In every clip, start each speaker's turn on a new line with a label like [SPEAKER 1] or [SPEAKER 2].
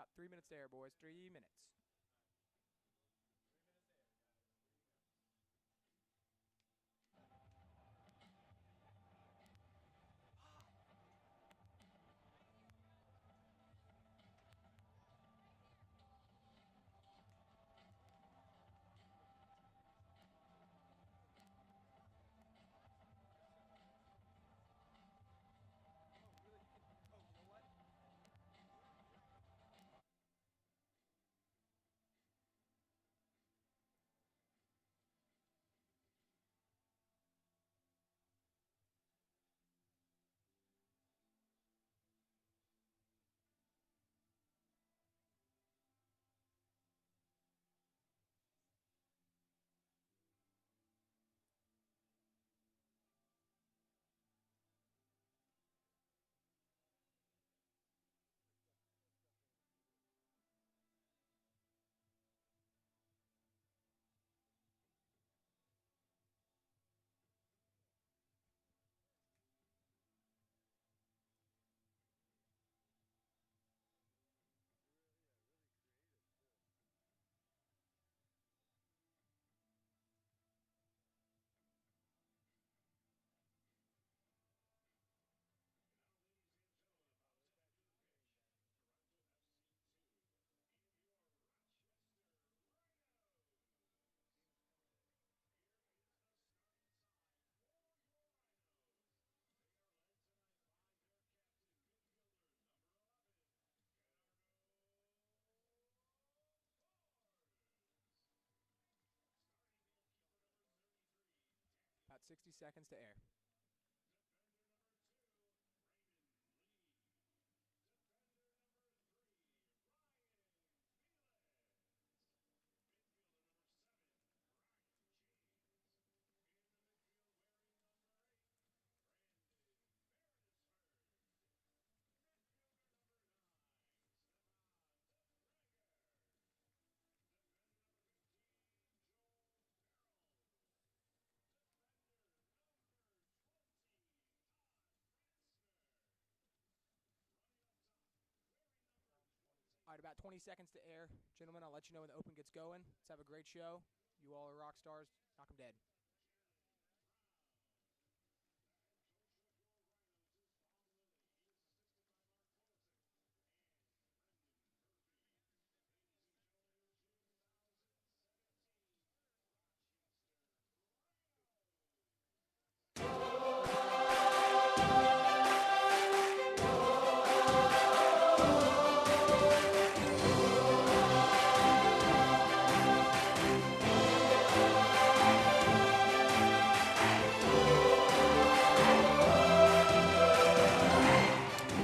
[SPEAKER 1] stop. 3 minutes there, boys. 3 minutes. About 60 seconds to air. All right, about 20 seconds to air. Gentlemen, I'll let you know when the open gets going. Let's have a great show. You all are rock stars. Knock 'em dead.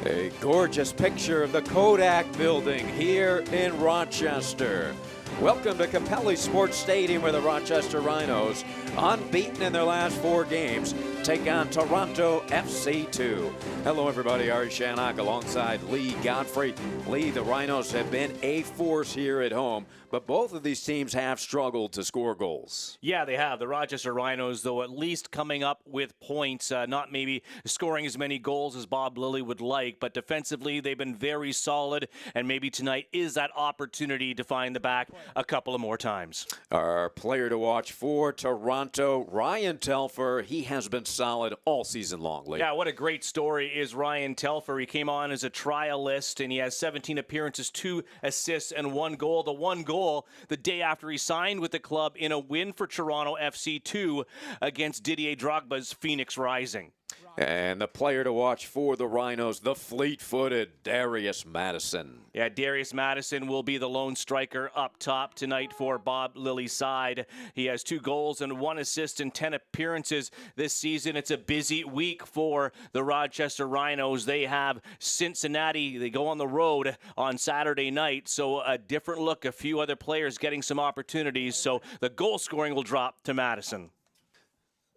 [SPEAKER 2] A gorgeous picture of the Kodak building here in Rochester. Welcome to Capelli Sport Stadium, where the Rochester Rhinos, unbeaten in their last 4 games, take on Toronto FC2. Hello, everybody. Ari Shannock alongside Lee Godfrey. Lee, the Rhinos have been a force here at home, but both of these teams have struggled to score goals.
[SPEAKER 3] Yeah, they have. The Rochester Rhinos, though, at least coming up with points, not maybe scoring as many goals as Bob Lilly would like, but defensively they've been very solid, and maybe tonight is that opportunity to find the back a couple of more times.
[SPEAKER 2] Our player to watch for Toronto, Ryan Telfer. He has been solid all season long, Lee.
[SPEAKER 3] Yeah, what a great story is Ryan Telfer. He came on as a trialist, and he has 17 appearances, 2 assists, and 1 goal. The 1 goal the day after he signed with the club in a win for Toronto FC2 against Didier Drogba's Phoenix Rising.
[SPEAKER 2] And the player to watch for the Rhinos, the fleet-footed Darius Madison.
[SPEAKER 3] Yeah, Darius Madison will be the lone striker up top tonight for Bob Lilly's side. He has 2 goals and 1 assist in 10 appearances this season. It's a busy week for the Rochester Rhinos. They have Cincinnati. They go on the road on Saturday night, so a different look, a few other players getting some opportunities, so the goal scoring will drop to Madison.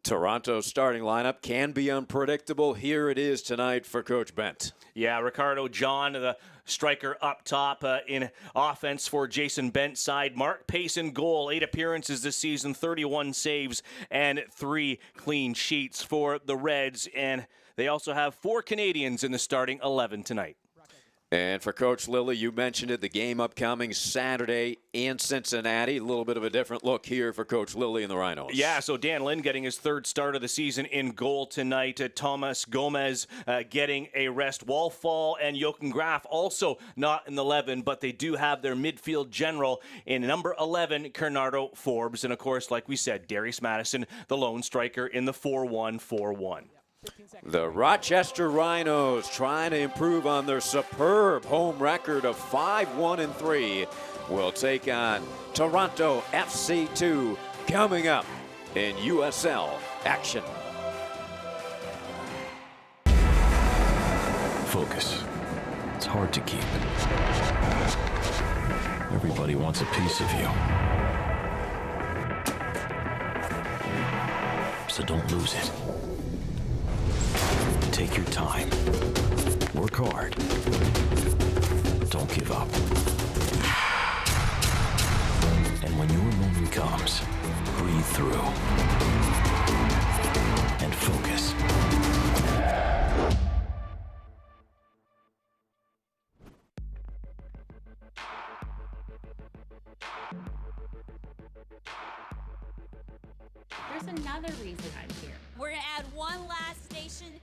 [SPEAKER 2] Toronto's starting lineup can be unpredictable. Here it is tonight for Coach Bent.
[SPEAKER 3] Yeah, Ricardo John, the striker up top in offense for Jason Bent's side. Mark Pace in goal, 8 appearances this season, 31 saves, and 3 clean sheets for the Reds. And they also have 4 Canadians in the starting 11 tonight.
[SPEAKER 2] And for Coach Lilly, you mentioned it, the game upcoming Saturday in Cincinnati. A little bit of a different look here for Coach Lilly and the Rhinos.
[SPEAKER 3] Yeah, so Dan Lynn getting his third start of the season in goal tonight. Thomas Gomez getting a rest. Wallfall and Jochen Graf also not in the 11, but they do have their midfield general in number 11, Bernardo Forbes. And, of course, like we said, Darius Madison, the lone striker in the 4-1-4-1.
[SPEAKER 2] The Rochester Rhinos trying to improve on their superb home record of 5-1-3 will take on Toronto FC2 coming up in USL action.
[SPEAKER 4] Focus. It's hard to keep. Everybody wants a piece of you. So don't lose it. Take your time. Work hard. Don't give up. And when your moment comes, breathe through and focus.
[SPEAKER 5] There's another reason I'm here.
[SPEAKER 6] We're gonna add one last station.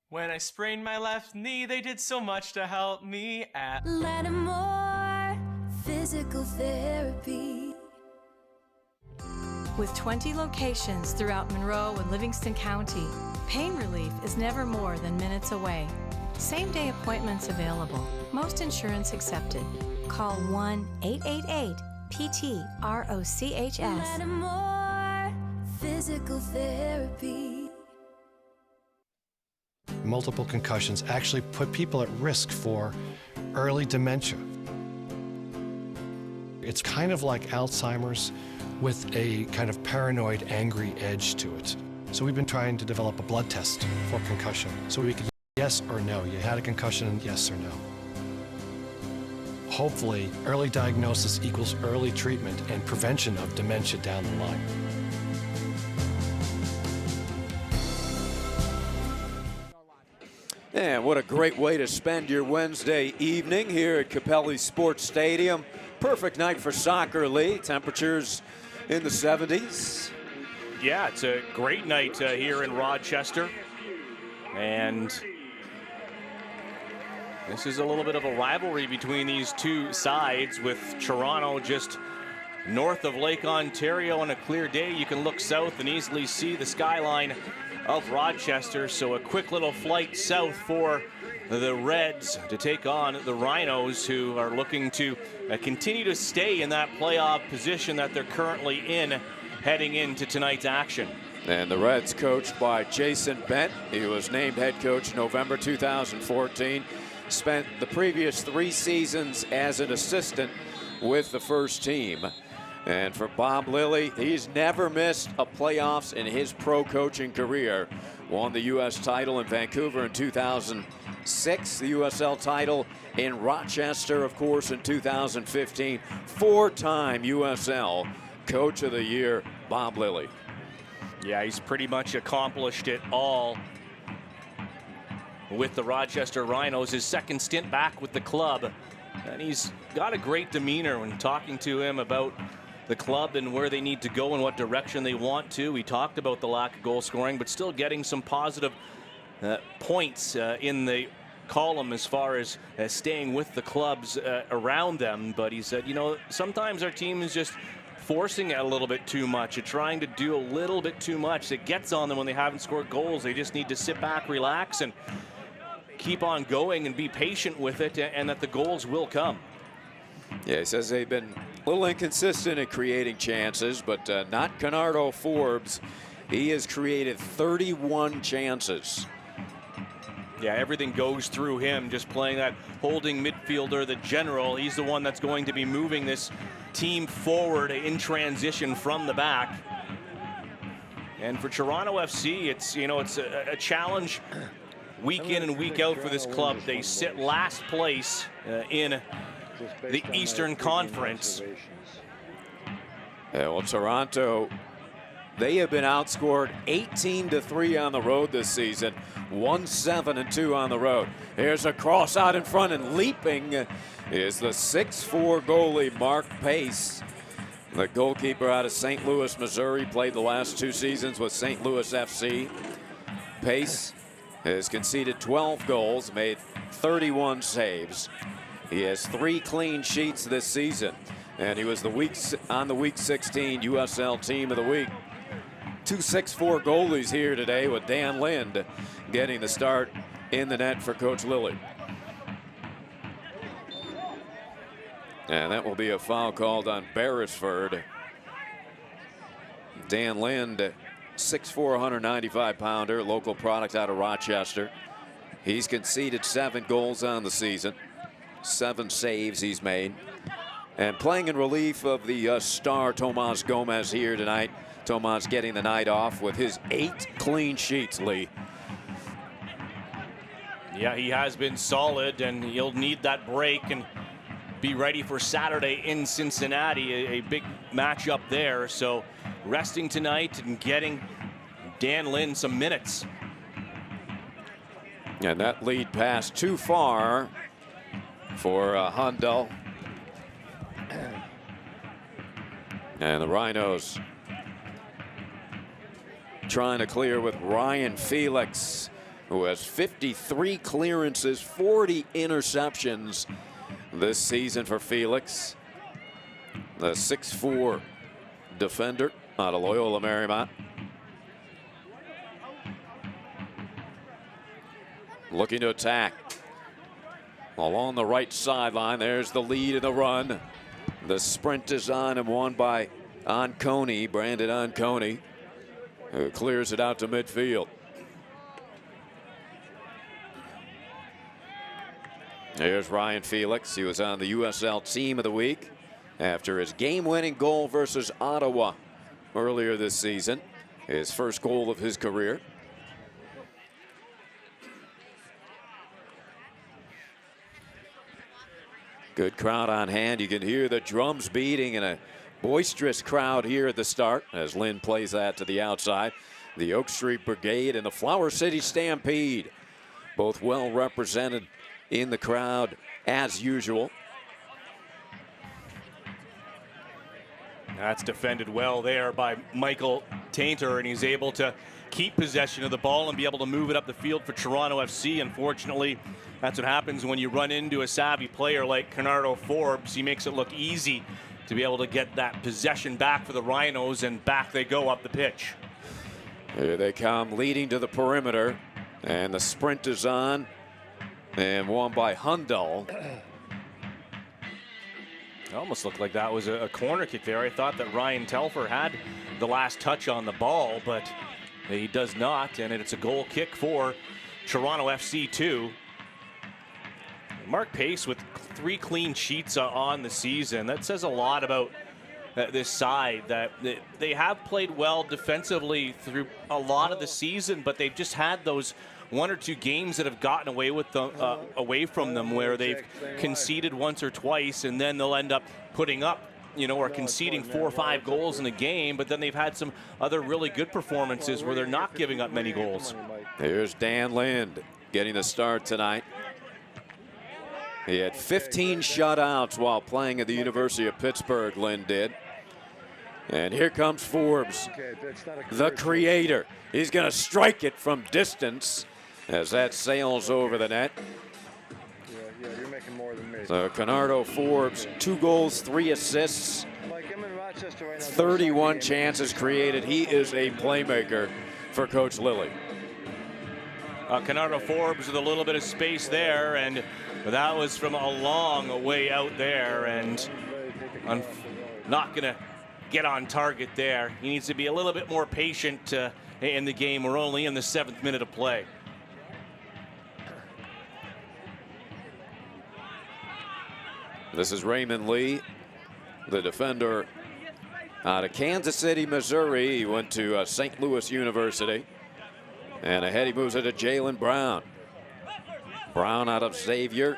[SPEAKER 7] When I sprained my left knee, they did so much to help me at
[SPEAKER 8] Lattimore Physical Therapy.
[SPEAKER 9] With 20 locations throughout Monroe and Livingston County, pain relief is never more than minutes away. Same-day appointments available. Most insurance accepted. Call 1-888-PT-ROCHS.
[SPEAKER 8] Lattimore Physical Therapy.
[SPEAKER 10] Multiple concussions actually put people at risk for early dementia. It's kind of like Alzheimer's with a kind of paranoid, angry edge to it. So we've been trying to develop a blood test for concussion so we can yes or no. You had a concussion, yes or no. Hopefully, early diagnosis equals early treatment and prevention of dementia down the line.
[SPEAKER 2] And what a great way to spend your Wednesday evening here at Capelli Sport Stadium. Perfect night for soccer league. Temperatures in the 70s.
[SPEAKER 3] Yeah, it's a great night here in Rochester. And this is a little bit of a rivalry between these two sides, with Toronto just north of Lake Ontario. On a clear day, you can look south and easily see the skyline of Rochester. So a quick little flight south for the Reds to take on the Rhinos, who are looking to continue to stay in that playoff position that they're currently in heading into tonight's action.
[SPEAKER 2] And the Reds coached by Jason Bent. He was named head coach November 2014. Spent the previous 3 seasons as an assistant with the first team. And for Bob Lilly, he's never missed a playoffs in his pro coaching career. Won the U.S. title in Vancouver in 2006, the USL title in Rochester, of course, in 2015. 4-time USL Coach of the Year, Bob Lilly.
[SPEAKER 3] Yeah, he's pretty much accomplished it all with the Rochester Rhinos. His second stint back with the club. And he's got a great demeanor when talking to him about the club and where they need to go and what direction they want to. We talked about the lack of goal scoring, but still getting some positive points in the column as far as staying with the clubs around them. But he said, you know, sometimes our team is just forcing it a little bit too much and trying to do a little bit too much. It gets on them when they haven't scored goals. They just need to sit back, relax, and keep on going and be patient with it, and that the goals will come.
[SPEAKER 2] Yeah, he says they've been a little inconsistent at creating chances, but not Bernardo Forbes. He has created 31 chances.
[SPEAKER 3] Yeah, everything goes through him, just playing that holding midfielder, the general. He's the one that's going to be moving this team forward in transition from the back. And for Toronto FC, it's a challenge week in and week out for this club. They sit last place in the Eastern Conference.
[SPEAKER 2] Yeah, well, Toronto, they have been outscored 18-3 on the road this season, 1-7-2 on the road. Here's a cross out in front, and leaping is the 6'4" goalie, Mark Pace. The goalkeeper out of St. Louis, Missouri, played the last 2 seasons with St. Louis FC. Pace has conceded 12 goals, made 31 saves. He has 3 clean sheets this season, and he was on the Week 16 USL Team of the Week. 2 6'4" goalies here today, with Dan Lind getting the start in the net for Coach Lilly. And that will be a foul called on Beresford. Dan Lind, 6'4", 195-pounder, local product out of Rochester. He's conceded 7 goals on the season. 7 saves he's made. And playing in relief of the star Tomas Gomez here tonight. Tomas getting the night off with his 8 clean sheets, Lee.
[SPEAKER 3] Yeah, he has been solid, and he'll need that break and be ready for Saturday in Cincinnati, a big matchup there. So resting tonight and getting Dan Lind some minutes.
[SPEAKER 2] And that lead pass too far for Hundal. And the Rhinos trying to clear with Ryan Felix, who has 53 clearances, 40 interceptions this season for Felix. The 6'4" defender out of Loyola Marymount. Looking to attack. Along the right sideline, there's the lead in the run. The sprint is on and won by Anconi, Brandon Anconi, who clears it out to midfield. Here's Ryan Felix. He was on the USL Team of the Week after his game-winning goal versus Ottawa earlier this season. His first goal of his career. Good crowd on hand. You can hear the drums beating and a boisterous crowd here at the start as Lynn plays that to the outside. The Oak Street Brigade and the Flower City Stampede, both well represented in the crowd as usual.
[SPEAKER 3] That's defended well there by Michael Tainter, and he's able to keep possession of the ball and be able to move it up the field for Toronto FC. Unfortunately, that's what happens when you run into a savvy player like Canardo Forbes. He makes it look easy to be able to get that possession back for the Rhinos, and back they go up the pitch.
[SPEAKER 2] Here they come, leading to the perimeter, and the sprint is on and won by Hundal.
[SPEAKER 3] It almost looked like that was a corner kick there. I thought that Ryan Telfer had the last touch on the ball, but he does not, and it's a goal kick for Toronto FC 2. Mark Pace with 3 clean sheets on the season. That says a lot about this side, that they have played well defensively through a lot of the season, but they've just had those 1 or 2 games that have gotten away from them, where they've conceded once or twice, and then they'll end up putting up, or conceding 4 or 5 goals in a game, but then they've had some other really good performances where they're not giving up many goals.
[SPEAKER 2] Here's Dan Lind getting the start tonight. He had 15 shutouts while playing at the University of Pittsburgh, Lind did. And here comes Forbes, the creator. He's going to strike it from distance as that sails over the net.
[SPEAKER 11] Yeah, you're making more than me.
[SPEAKER 2] So Canardo Forbes, 2 goals, 3 assists, 31 chances created. He is a playmaker for Coach Lilly.
[SPEAKER 3] Canardo Forbes with a little bit of space there, and that was from a long way out there, and not going to get on target there. He needs to be a little bit more patient in the game. We're only in the 7th minute of play.
[SPEAKER 2] This is Raymond Lee, the defender Out of Kansas City, Missouri. He went to St. Louis University. And ahead he moves it to Jaylen Brown. Brown out of Xavier.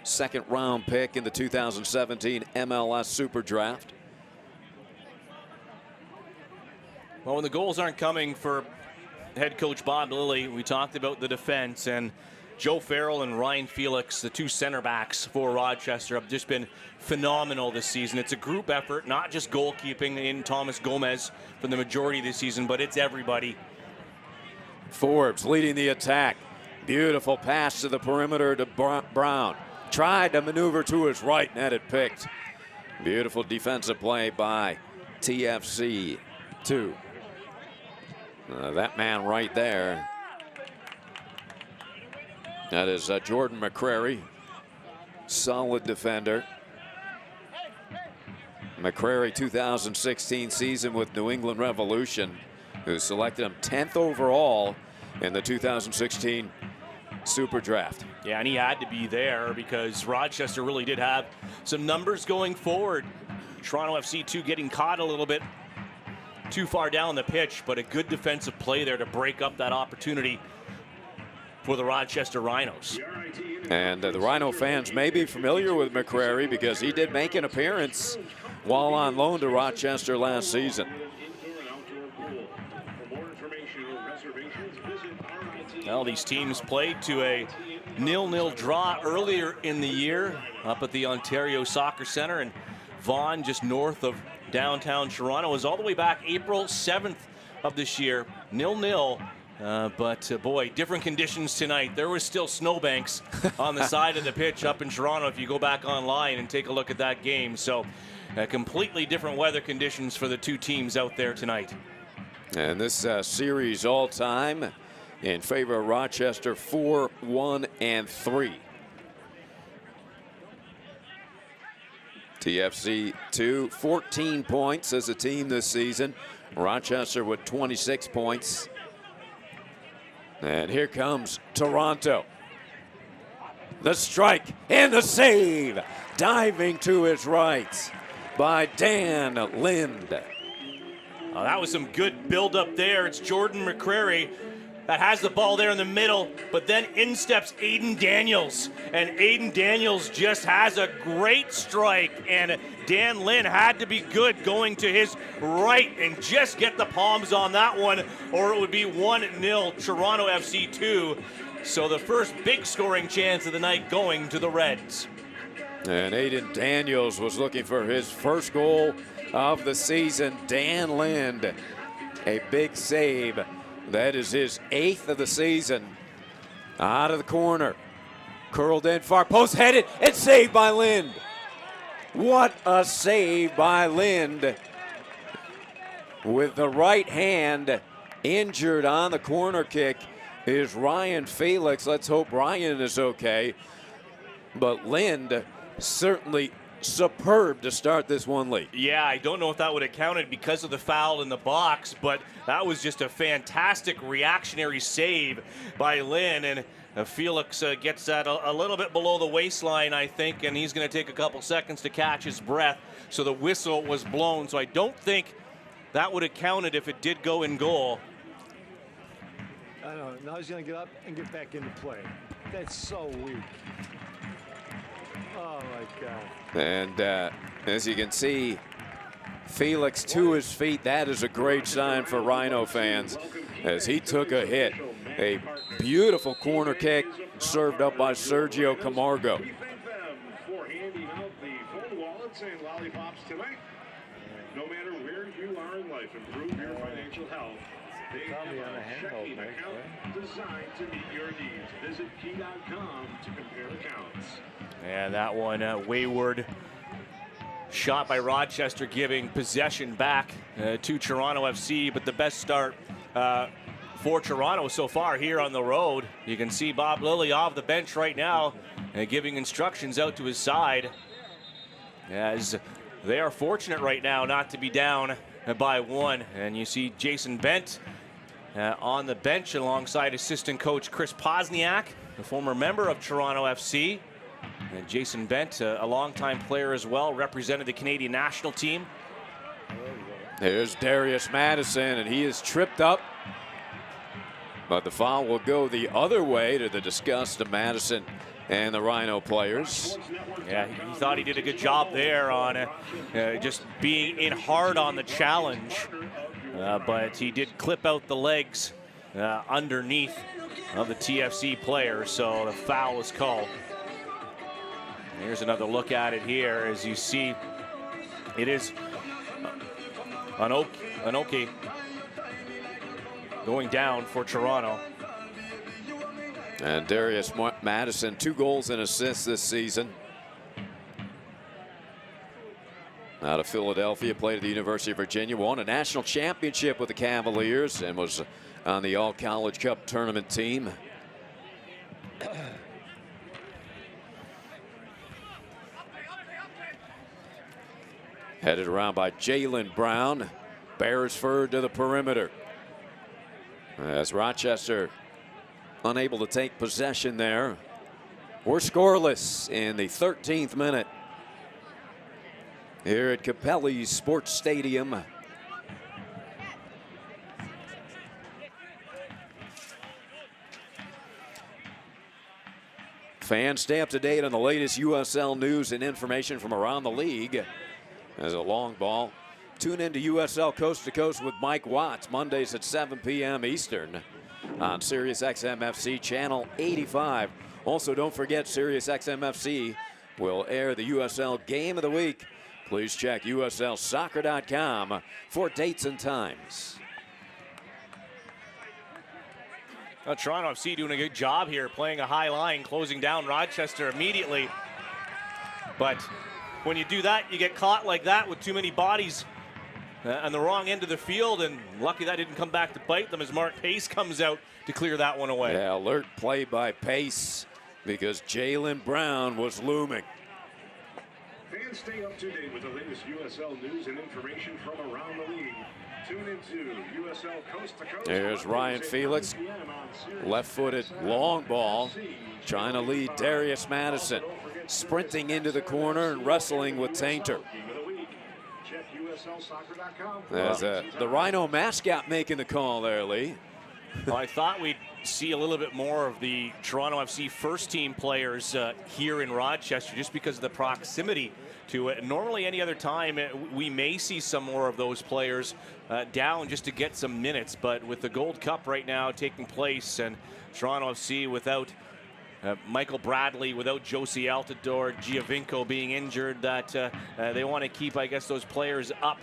[SPEAKER 2] Second-round pick in the 2017 MLS Super Draft.
[SPEAKER 3] Well, when the goals aren't coming for head coach Bob Lilly, we talked about the defense, and Joe Farrell and Ryan Felix, the two center backs for Rochester, have just been phenomenal this season. It's a group effort, not just goalkeeping in Thomas Gomez for the majority of the season, but it's everybody.
[SPEAKER 2] Forbes leading the attack. Beautiful pass to the perimeter to Brown. Tried to maneuver to his right and had it picked. Beautiful defensive play by TFC 2. That man right there, that is Jordan McCrary. Solid defender. McCrary, 2016 season with New England Revolution, who selected him 10th overall in the 2016 Super Draft.
[SPEAKER 3] Yeah, and he had to be there because Rochester really did have some numbers going forward. Toronto FC 2 getting caught a little bit too far down the pitch, but a good defensive play there to break up that opportunity for the Rochester Rhinos.
[SPEAKER 2] And the Rhino fans may be familiar with McCrary because he did make an appearance while on loan to Rochester last season.
[SPEAKER 3] Well, these teams played to a 0-0 draw earlier in the year up at the Ontario Soccer Centre in Vaughan, just north of downtown Toronto. It was all the way back April 7th of this year, 0-0. But boy, different conditions tonight. There was still snowbanks on the side of the pitch up in Toronto if you go back online and take a look at that game. So completely different weather conditions for the two teams out there tonight.
[SPEAKER 2] And this series all time in favor of Rochester, 4-1-3. TFC 2, 14 points as a team this season. Rochester with 26 points. And here comes Toronto. The strike and the save. Diving to his right by Dan Lind.
[SPEAKER 3] Oh, that was some good build-up there. It's Jordan McCrary that has the ball there in the middle, but then in steps Aiden Daniels. And Aiden Daniels just has a great strike, and Dan Lynn had to be good going to his right and just get the palms on that one, or it would be 1-0 Toronto FC 2. So the first big scoring chance of the night going to the Reds.
[SPEAKER 2] And Aiden Daniels was looking for his first goal of the season. Dan Lind, a big save. That is his 8th of the season. Out of the corner. Curled in, far post, headed, and saved by Lind. What a save by Lind. With the right hand injured on the corner kick is Ryan Felix. Let's hope Ryan is okay. But Lind certainly superb to start this one league.
[SPEAKER 3] Yeah, I don't know if that would have counted because of the foul in the box, but that was just a fantastic reactionary save by Lynn, and Felix gets that a little bit below the waistline, I think, and he's going to take a couple seconds to catch his breath. So the whistle was blown, so I don't think that would have counted if it did go in goal.
[SPEAKER 12] I don't know. Now he's going to get up and get back into play. That's so weak. Oh, my God.
[SPEAKER 2] And as you can see, Felix to his feet. That is a great sign for Rhino fans as he took a hit. A beautiful corner kick served up by Sergio Camargo.
[SPEAKER 13] For handing out the phone wallets and lollipops tonight. No matter where you are in life, improve your financial health. They have a checking account designed to meet your needs. Visit key.com to compare accounts.
[SPEAKER 3] And that one, wayward shot by Rochester, giving possession back to Toronto FC. But the best start for Toronto so far here on the road. You can see Bob Lilly off the bench right now, giving instructions out to his side, as they are fortunate right now not to be down by one. And you see Jason Bent on the bench alongside assistant coach Chris Posniak, a former member of Toronto FC. And Jason Bent, a longtime player as well, represented the Canadian national team.
[SPEAKER 2] Here's Darius Madison, and he is tripped up. But the foul will go the other way, to the disgust of Madison and the Rhino players.
[SPEAKER 3] Yeah, he thought he did a good job there on just being in hard on the challenge. But he did clip out the legs underneath of the TFC player, so the foul is called. Here's another look at it here. As you see, it is Anoki going down for Toronto.
[SPEAKER 2] And Darius Madison, 2 goals and assists this season. Out of Philadelphia, played at the University of Virginia, won a national championship with the Cavaliers, and was on the All-College Cup tournament team. Headed around by Jalen Brown. Beresford to the perimeter. As Rochester unable to take possession there. We're scoreless in the 13th minute here at Capelli Sport Stadium. Fans, stay up to date on the latest USL news and information from around the league. As a long ball. Tune in to USL Coast to Coast with Mike Watts, Mondays at 7 p.m. Eastern on Sirius XM-FC Channel 85. Also, don't forget Sirius XM-FC will air the USL Game of the Week. Please check USLsoccer.com for dates and times.
[SPEAKER 3] Toronto FC doing a good job here, playing a high line, closing down Rochester immediately. But when you do that, you get caught like that with too many bodies on the wrong end of the field, and lucky that didn't come back to bite them as Mark Pace comes out to clear that one away.
[SPEAKER 2] Yeah, alert play by Pace, because Jalen Brown was looming.
[SPEAKER 13] Fans, stay up to date with the latest USL news and information from around the league. Tune into USL Coast to Coast.
[SPEAKER 2] There's Ryan Felix, left-footed long ball, trying to lead Darius Madison, sprinting into the corner and wrestling with Tainter. There's the Rhino mascot making the call there, Lee.
[SPEAKER 3] Well, I thought we'd see a little bit more of the Toronto FC first-team players here in Rochester, just because of the proximity to it. Normally, any other time, we may see some more of those players down just to get some minutes. But with the Gold Cup right now taking place, and Toronto FC without Michael Bradley, without Josie Altidore, Giovinco being injured, that they want to keep, I guess, those players up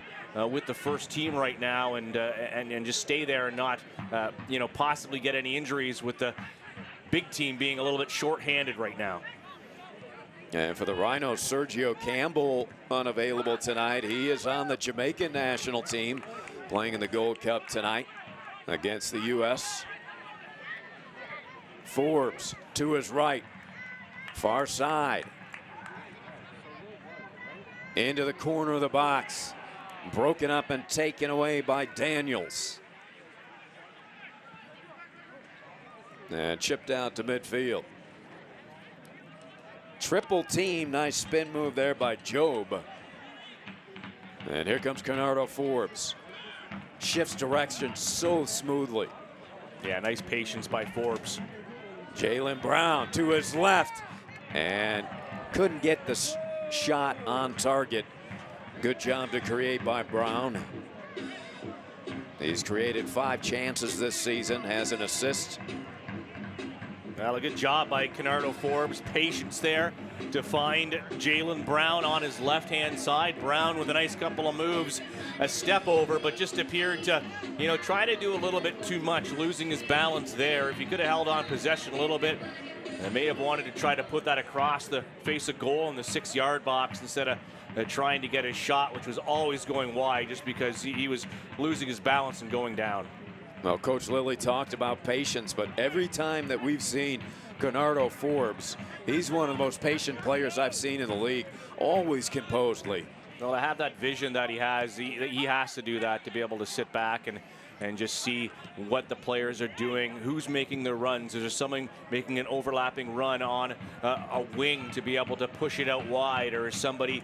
[SPEAKER 3] with the first team right now, and just stay there and not, possibly get any injuries, with the big team being a little bit short-handed right now.
[SPEAKER 2] And for the Rhinos, Sergio Campbell unavailable tonight. He is on the Jamaican national team, playing in the Gold Cup tonight against the U.S. Forbes to his right, far side, into the corner of the box, broken up and taken away by Daniels, and chipped out to midfield. Triple team, nice spin move there by Job. And here comes Bernardo Forbes. Shifts direction so smoothly.
[SPEAKER 3] Yeah, nice patience by Forbes.
[SPEAKER 2] Jalen Brown to his left, and couldn't get the shot on target. Good job to create by Brown. He's created 5 chances this season, has an assist.
[SPEAKER 3] Well, a good job by Bernardo Forbes. Patience there to find Jalen Brown on his left-hand side. Brown with a nice couple of moves, a step over, but just appeared to, try to do a little bit too much, losing his balance there. If he could have held on possession a little bit, may have wanted to try to put that across the face of goal in the 6-yard box instead of trying to get his shot, which was always going wide, just because he was losing his balance and going down.
[SPEAKER 2] Well, Coach Lilly talked about patience, but every time that we've seen Bernardo Forbes, he's one of the most patient players I've seen in the league, always composed, Lee.
[SPEAKER 3] Well, to have that vision that he has, he has to do that, to be able to sit back and and just see what the players are doing, who's making their runs. Is there someone making an overlapping run on a wing to be able to push it out wide, or is somebody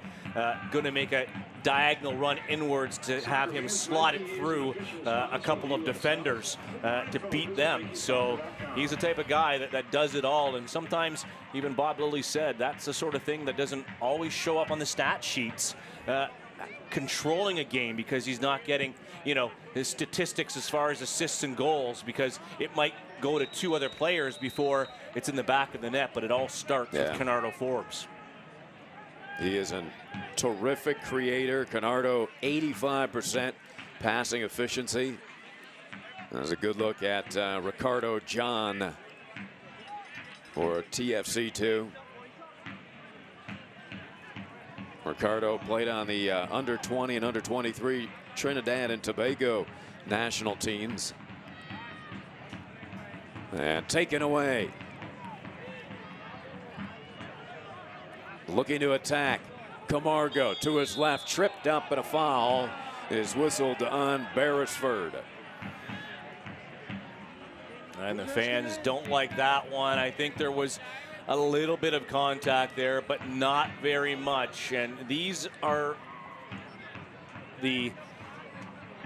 [SPEAKER 3] going to make a diagonal run inwards to have him slot it through a couple of defenders to beat them? So he's the type of guy that does it all, and sometimes even Bob Lilly said that's the sort of thing that doesn't always show up on the stat sheets. Controlling a game because he's not getting, you know, his statistics as far as assists and goals, because it might go to 2 other players before it's in the back of the net, but it all starts with Canardo Forbes.
[SPEAKER 2] He is a terrific creator. Canardo, 85% passing efficiency. That's a good look at Ricardo John for TFC2. Ricardo played on the under 20 and under 23 Trinidad and Tobago national teams. And taken away. Looking to attack. Camargo to his left, tripped up, and a foul is whistled on Beresford.
[SPEAKER 3] And the fans don't like that one. I think there was a little bit of contact there, but not very much. And these are the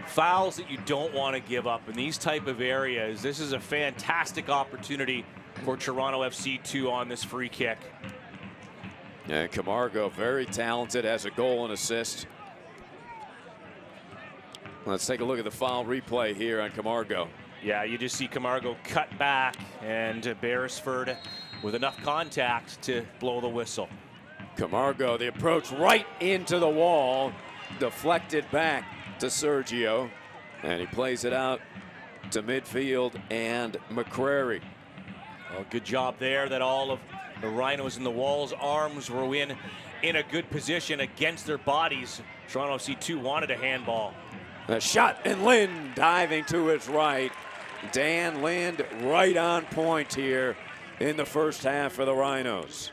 [SPEAKER 3] fouls that you don't want to give up in these type of areas. This is a fantastic opportunity for Toronto FC2 on this free kick.
[SPEAKER 2] And Camargo, very talented, has a goal and assist. Let's take a look at the foul replay here on Camargo.
[SPEAKER 3] Yeah, you just see Camargo cut back, and Beresford with enough contact to blow the whistle.
[SPEAKER 2] Camargo, the approach right into the wall, deflected back to Sergio, and he plays it out to midfield and McCrary.
[SPEAKER 3] Well, good job there that all of the Rhinos in the wall's arms were in a good position against their bodies. Toronto FC2 wanted a handball.
[SPEAKER 2] A shot, and Lind diving to his right. Dan Lind right on point here in the first half for the Rhinos.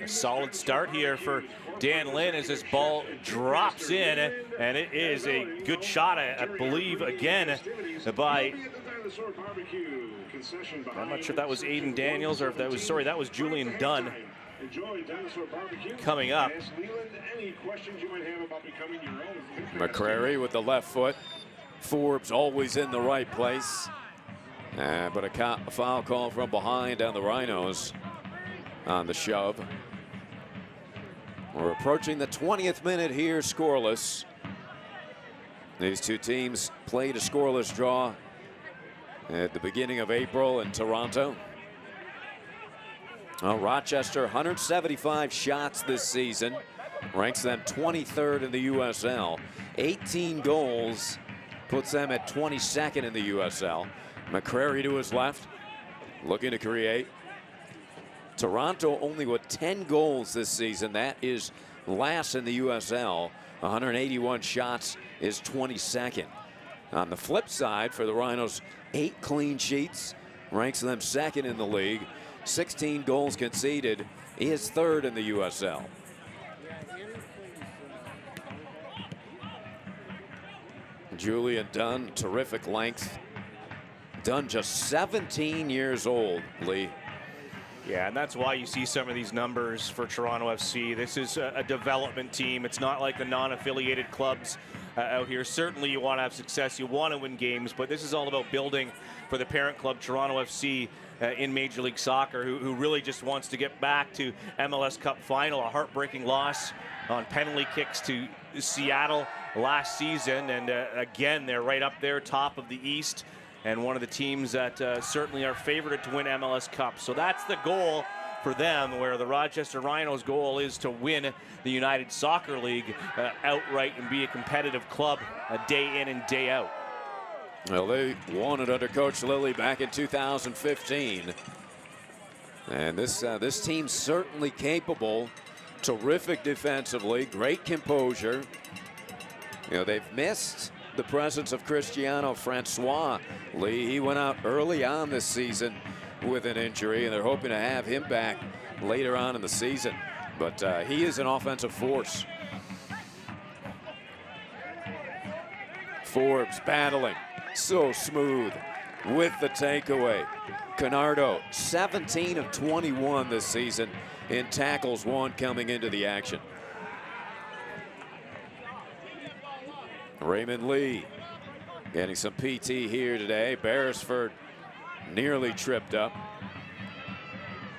[SPEAKER 3] A solid start here for Dan Lind as this ball drops in, and it is a good shot, I believe, again by, I'm not sure if that was Aiden Daniels or if that was, sorry, that was Julian Dunn. Coming up.
[SPEAKER 2] McCrary with the left foot. Forbes always in the right place. But a foul call from behind on the Rhinos on the shove. We're approaching the 20th minute here, scoreless. These two teams played a scoreless draw at the beginning of April in Toronto. Rochester, 175 shots this season, ranks them 23rd in the USL. 18 goals puts them at 22nd in the USL. McCrary to his left, looking to create. Toronto only with 10 goals this season. That is last in the USL. 181 shots is 22nd. On the flip side for the Rhinos, 8 clean sheets, ranks them 2nd in the league. 16 goals conceded, is 3rd in the USL. Julian Dunn, terrific length. Dunn just 17 years old, Lee.
[SPEAKER 3] Yeah, and that's why you see some of these numbers for Toronto FC. This is a development team. It's not like the non-affiliated clubs out here. Certainly you want to have success, you want to win games, but this is all about building for the parent club, Toronto FC, in Major League Soccer, who really just wants to get back to MLS Cup final. A heartbreaking loss on penalty kicks to Seattle last season, and again, they're right up there, top of the East, and one of the teams that certainly are favored to win MLS Cup. So that's the goal for them, where the Rochester Rhinos' goal is to win the United Soccer League outright and be a competitive club day in and day out.
[SPEAKER 2] Well, they won it under Coach Lilly back in 2015. And this team's certainly capable. Terrific defensively, great composure. You know, they've missed the presence of Cristiano Francois. Lee, he went out early on this season with an injury, and they're hoping to have him back later on in the season. But he is an offensive force. Forbes battling, so smooth with the takeaway. Canardo, 17 of 21 this season in tackles won coming into the action. Raymond Lee getting some PT here today. Beresford nearly tripped up.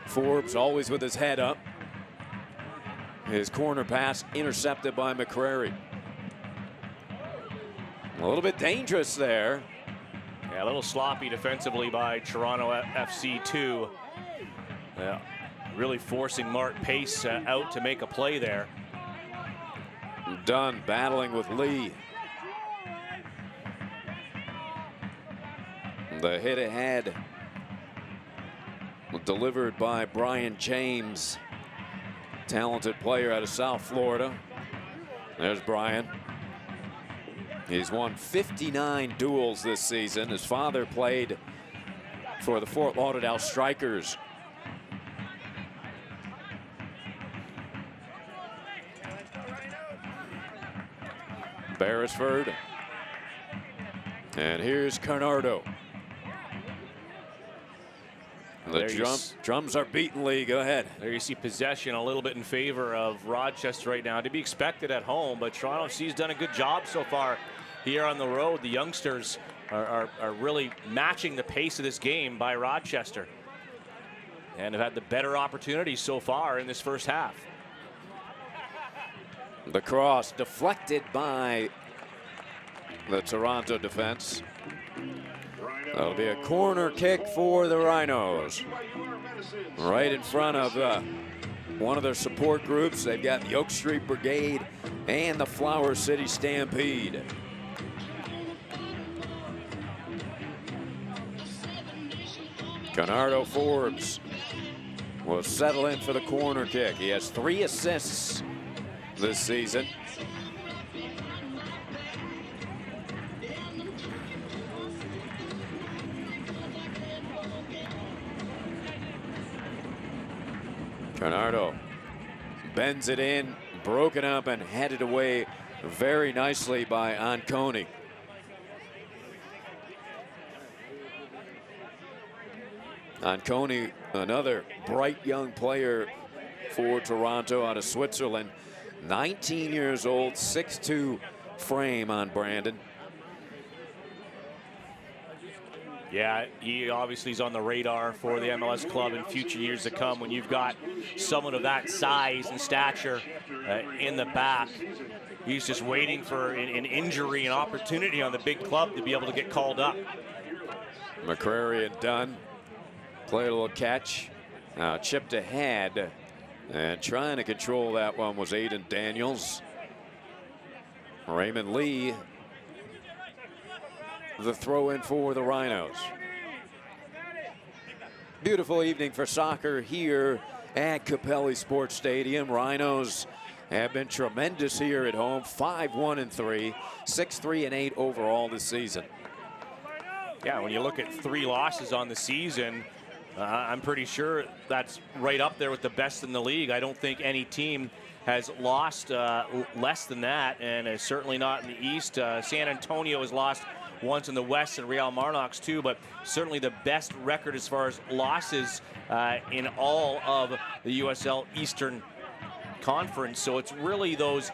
[SPEAKER 2] Forbes always with his head up. His corner pass intercepted by McCrary. A little bit dangerous there.
[SPEAKER 3] Yeah, a little sloppy defensively by Toronto FC too. Yeah, really forcing Mark Pace out to make a play there.
[SPEAKER 2] Dunn battling with Lee. The hit ahead delivered by Brian James, talented player out of South Florida. There's Brian. He's won 59 duels this season. His father played for the Fort Lauderdale Strikers. Beresford. And here's Canardo. The drums are beaten, Lee. Go ahead.
[SPEAKER 3] There you see possession a little bit in favor of Rochester right now. To be expected at home, but Toronto FC's done a good job so far here on the road. The youngsters are really matching the pace of this game by Rochester and have had the better opportunities so far in this first half.
[SPEAKER 2] The cross deflected by the Toronto defense. That'll be a corner kick for the Rhinos. Right in front of one of their support groups. They've got the Oak Street Brigade and the Flower City Stampede. Canardo Forbes will settle in for the corner kick. He has 3 assists this season. Canardo bends it in, broken up and headed away very nicely by Anconi. Anconi, another bright young player for Toronto out of Switzerland. 19 years old, 6'2" frame on Brandon.
[SPEAKER 3] Yeah, he obviously is on the radar for the MLS club in future years to come. When you've got someone of that size and stature in the back, he's just waiting for an injury, an opportunity on the big club to be able to get called up.
[SPEAKER 2] McCrary and Dunn play a little catch. Chipped ahead and trying to control that one was Aiden Daniels. Raymond Lee, the throw in for the Rhinos. Beautiful evening for soccer here at Capelli Sport Stadium. Rhinos have been tremendous here at home. 5-1-3, 6-3-8 overall this season.
[SPEAKER 3] Yeah, when you look at 3 losses on the season, I'm pretty sure that's right up there with the best in the league. I don't think any team has lost less than that, and certainly not in the East. San Antonio has lost once in the West, and Real Marnox too, but certainly the best record as far as losses in all of the USL Eastern Conference. So it's really those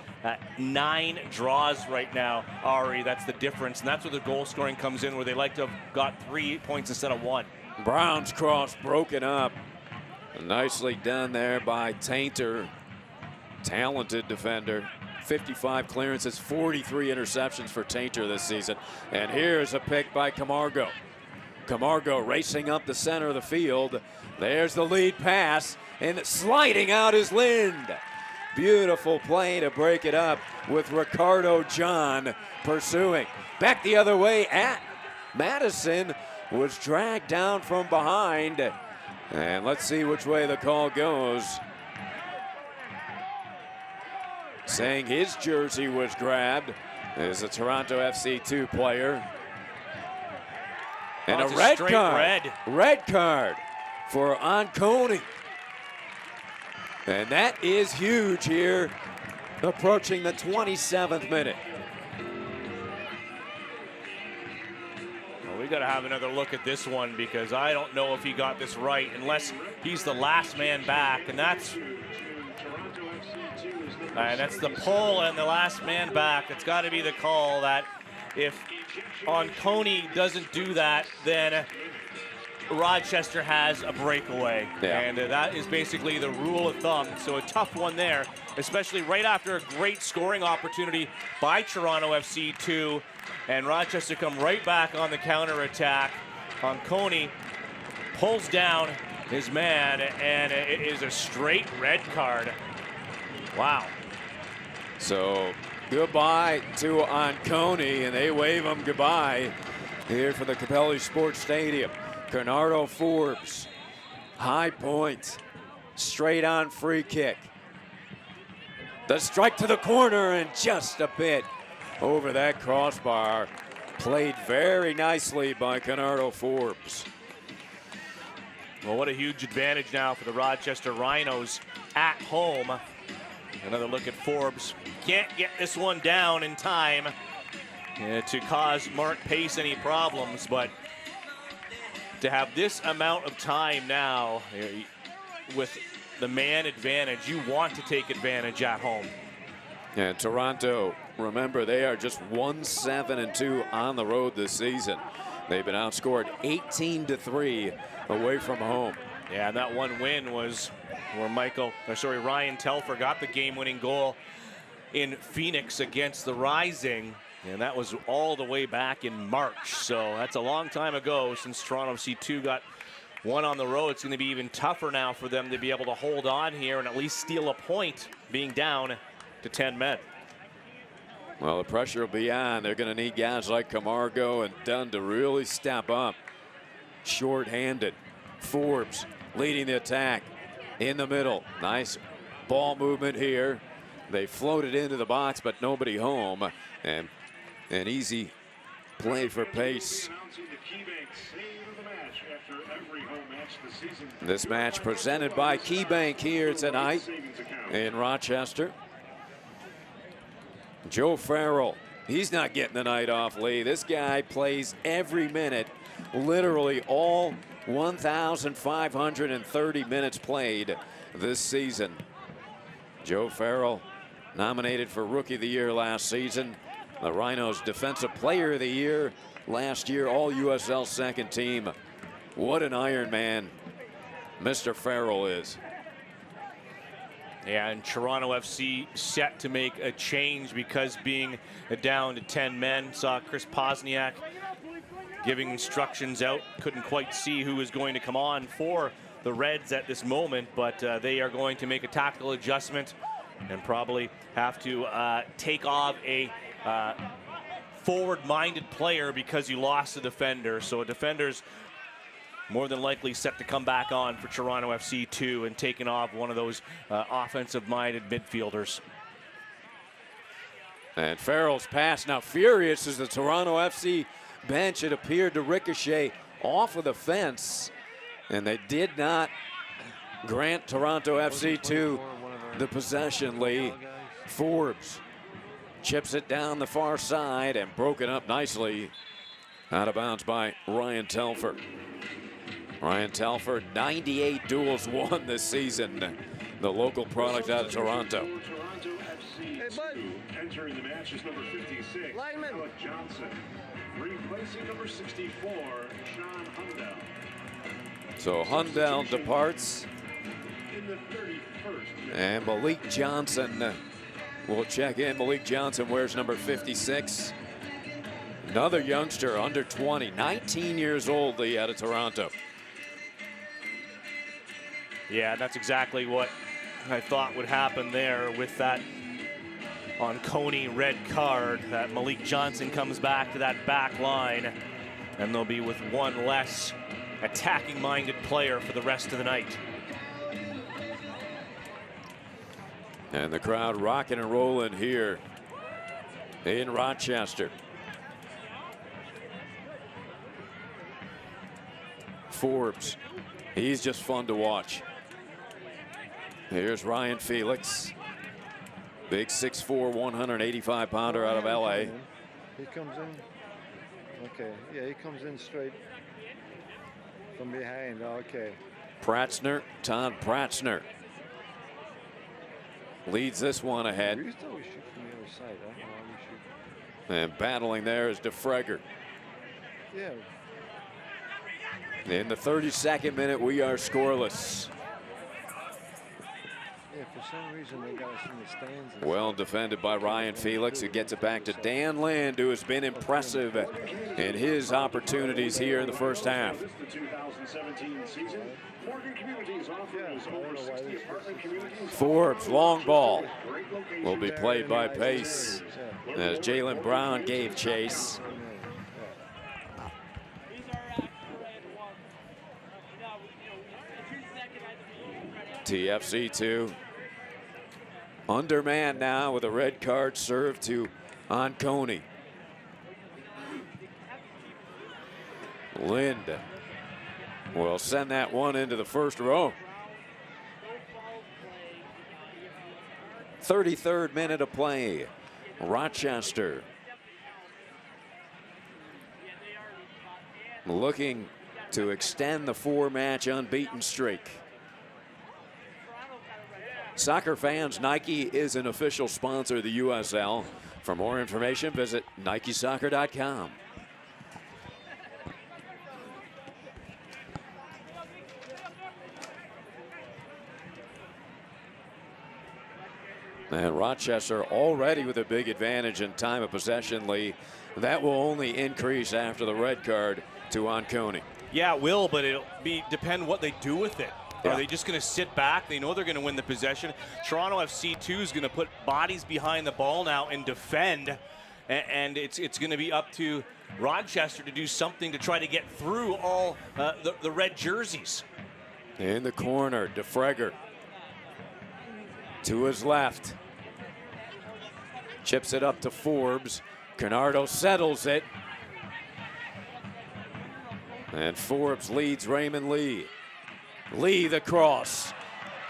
[SPEAKER 3] 9 draws right now, Ari, that's the difference, and that's where the goal scoring comes in, where they like to have got 3 points instead of 1.
[SPEAKER 2] Brown's cross broken up. Nicely done there by Tainter. Talented defender. 55 clearances, 43 interceptions for Tainter this season. And here's a pick by Camargo. Camargo racing up the center of the field. There's the lead pass, and sliding out is Lind. Beautiful play to break it up with Ricardo John pursuing. Back the other way at Madison, was dragged down from behind. And let's see which way the call goes. Saying his jersey was grabbed is a Toronto FC2 player. And a red card. Red card for Anconi. And that is huge here, approaching the 27th minute.
[SPEAKER 3] we got to have another look at this one because I don't know if he got this right unless he's the last man back, and that's the pull and the last man back. It's got to be the call that if Onconi doesn't do that, then Rochester has a breakaway.
[SPEAKER 2] Yeah.
[SPEAKER 3] And that is basically the rule of thumb. So a tough one there, especially right after a great scoring opportunity by Toronto FC 2. And Rochester come right back on the counterattack. Onconi pulls down his man, and it is a straight red card. Wow.
[SPEAKER 2] So goodbye to Onconi, and they wave him goodbye here for the Capelli Sport Stadium. Bernardo Forbes, high point, straight on free kick. The strike to the corner and just a bit over that crossbar. Played very nicely by Bernardo Forbes.
[SPEAKER 3] Well, what a huge advantage now for the Rochester Rhinos at home. Another look at Forbes. Can't get this one down in time to cause Mark Pace any problems, but to have this amount of time now with the man advantage, you want to take advantage at home.
[SPEAKER 2] And Toronto, remember, they are just 1-7-2 on the road this season. They've been outscored 18-3 away from home.
[SPEAKER 3] Yeah, and that one win was where Ryan Telfer got the game-winning goal in Phoenix against the Rising. And that was all the way back in March. So that's a long time ago since Toronto FC2 got one on the road. It's going to be even tougher now for them to be able to hold on here and at least steal a point, being down to 10 men.
[SPEAKER 2] Well, the pressure will be on. They're going to need guys like Camargo and Dunn to really step up. Short-handed. Forbes leading the attack in the middle. Nice ball movement here. They floated into the box, but nobody home. And an easy play for Pace. This match presented by KeyBank here tonight in Rochester. Joe Farrell, he's not getting the night off, Lee. This guy plays every minute, literally all 1,530 minutes played this season. Joe Farrell, nominated for Rookie of the Year last season. The Rhinos Defensive Player of the Year last year, all USL second team. What an Iron Man Mr. Farrell is.
[SPEAKER 3] Yeah, and Toronto FC set to make a change because being down to 10 men. Saw Chris Posniak giving instructions out. Couldn't quite see who was going to come on for the Reds at this moment, but they are going to make a tactical adjustment and probably have to take off a forward-minded player because you lost a defender. So a defender's more than likely set to come back on for Toronto FC 2 and taking off one of those offensive-minded midfielders.
[SPEAKER 2] And Farrell's pass now furious as the Toronto FC bench. It appeared to ricochet off of the fence, and they did not grant Toronto FC 2 the possession. Lee Forbes chips it down the far side and broken up nicely out of bounds by Ryan Telfer. Ryan Telfer, 98 duels won this season. The local product out of Toronto.
[SPEAKER 13] Entering the match is number 56, Malik Johnson. Replacing number 64, Sean Hundell.
[SPEAKER 2] So Hundell departs.
[SPEAKER 13] In the 31st.
[SPEAKER 2] And Malik Johnson will check in. Malik Johnson wears number 56. Another youngster under 20, 19 years old, Lee, out of Toronto.
[SPEAKER 3] Yeah, that's exactly what I thought would happen there with that Onconi red card. That Malik Johnson comes back to that back line, and they'll be with one less attacking-minded player for the rest of the night.
[SPEAKER 2] And the crowd rocking and rolling here in Rochester. Forbes, he's just fun to watch. Here's Ryan Felix. Big 6'4", 185-pounder out of LA.
[SPEAKER 12] He comes in. Okay. Yeah, he comes in straight from behind. Okay.
[SPEAKER 2] Pratzner, Todd Pratzner leads this one ahead.
[SPEAKER 12] We used to always shoot from the other side. I don't know how we shoot.
[SPEAKER 2] And battling there is DeFregger.
[SPEAKER 12] Yeah.
[SPEAKER 2] In the 32nd minute, we are scoreless.
[SPEAKER 12] Yeah, for some reason they got us in the stands.
[SPEAKER 2] Well defended by Ryan Felix, who gets it back to Dan Land, who has been impressive in his opportunities here in the first half.
[SPEAKER 13] The 2017 season, Morgan Communities offers over 60 apartment communities.
[SPEAKER 2] Forbes, long ball, will be played by Pace as Jalen Brown gave chase. TFC 2 undermanned now with a red card served to Onconi. Lind will send that one into the first row. 33rd minute of play. Rochester looking to extend the 4-match unbeaten streak. Soccer fans, Nike is an official sponsor of the USL. For more information, visit NikeSoccer.com. And Rochester already with a big advantage in time of possession, Lee. That will only increase after the red card to Onconi.
[SPEAKER 3] Yeah, it will, but it'll depend what they do with it.
[SPEAKER 2] Yeah.
[SPEAKER 3] Are they just going to sit back? They know they're going to win the possession. Toronto FC 2 is going to put bodies behind the ball now and defend. And it's going to be up to Rochester to do something to try to get through all the red jerseys.
[SPEAKER 2] In the corner, DeFregger to his left. Chips it up to Forbes. Canardo settles it. And Forbes leads Raymond Lee. Lee the cross.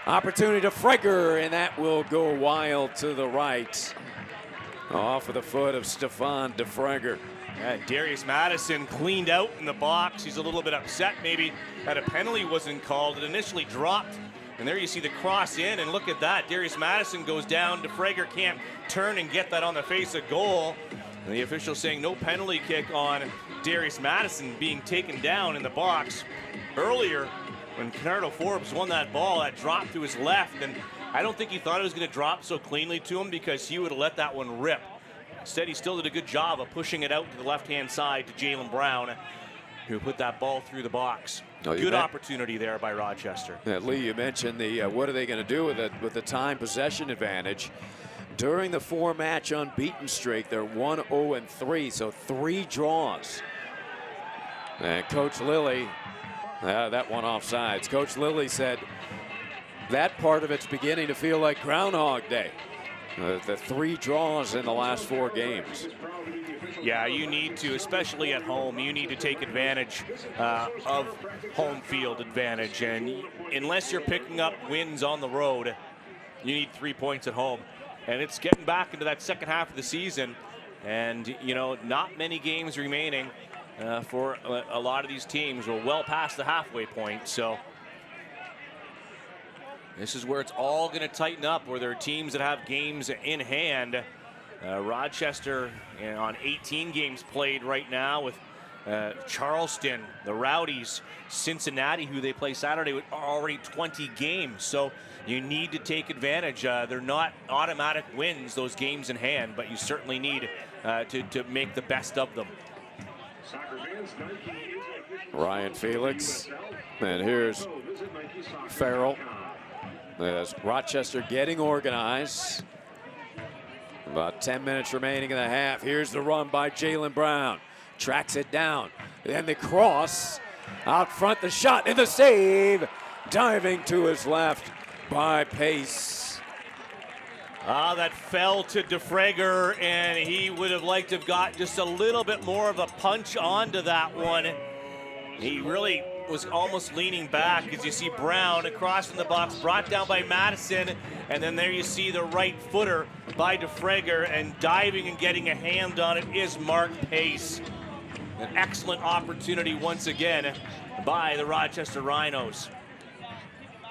[SPEAKER 2] Opportunity to DeFregger, and that will go wild to the right. Off of the foot of Stefan DeFregger.
[SPEAKER 3] And Darius Madison cleaned out in the box. He's a little bit upset maybe that a penalty wasn't called. It initially dropped. And there you see the cross in, and look at that. Darius Madison goes down. DeFregger can't turn and get that on the face of goal. And the official saying no penalty kick on Darius Madison being taken down in the box. Earlier, when Canardo Forbes won that ball, that dropped to his left, and I don't think he thought it was going to drop so cleanly to him because he would have let that one rip. Instead, he still did a good job of pushing it out to the left-hand side to Jalen Brown, who put that ball through the box. Good opportunity there by Rochester.
[SPEAKER 2] Yeah, Lee, you mentioned the what are they going to do with the time possession advantage. During the 4-match unbeaten streak, they're 1-0-3, so 3 draws. And Coach Lilly, that one offsides. Coach Lilly said that part of it's beginning to feel like Groundhog Day. The 3 draws in the last 4 games.
[SPEAKER 3] Yeah, you need to, especially at home, you need to take advantage of home field advantage. And unless you're picking up wins on the road, you need 3 points at home. And it's getting back into that second half of the season. And, you know, not many games remaining for a lot of these teams. We're well past the halfway point. So this is where it's all going to tighten up, where there are teams that have games in hand. Rochester on 18 games played right now with Charleston, the Rowdies, Cincinnati, who they play Saturday, with already 20 games. So you need to take advantage. They're not automatic wins, those games in hand, but you certainly need to make the best of them.
[SPEAKER 2] Ryan Felix, and here's Farrell. As Rochester getting organized. About 10 minutes remaining in the half. Here's the run by Jalen Brown. Tracks it down. Then the cross. Out front, the shot and the save. Diving to his left by Pace.
[SPEAKER 3] That fell to DeFregger, and he would have liked to have got just a little bit more of a punch onto that one. He really was almost leaning back as you see Brown across from the box, brought down by Madison, and then there you see the right footer by DeFregger, and diving and getting a hand on it is Mark Pace. An excellent opportunity once again by the Rochester Rhinos.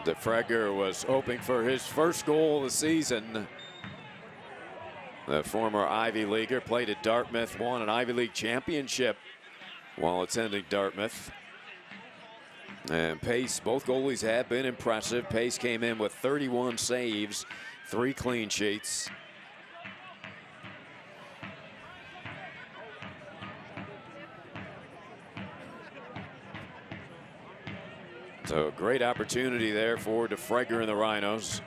[SPEAKER 2] DeFregger was hoping for his first goal of the season. The former Ivy Leaguer played at Dartmouth, won an Ivy League championship while attending Dartmouth. And Pace, both goalies have been impressive. Pace came in with 31 saves, 3 clean sheets. So great opportunity there for DeFregger and the Rhinos.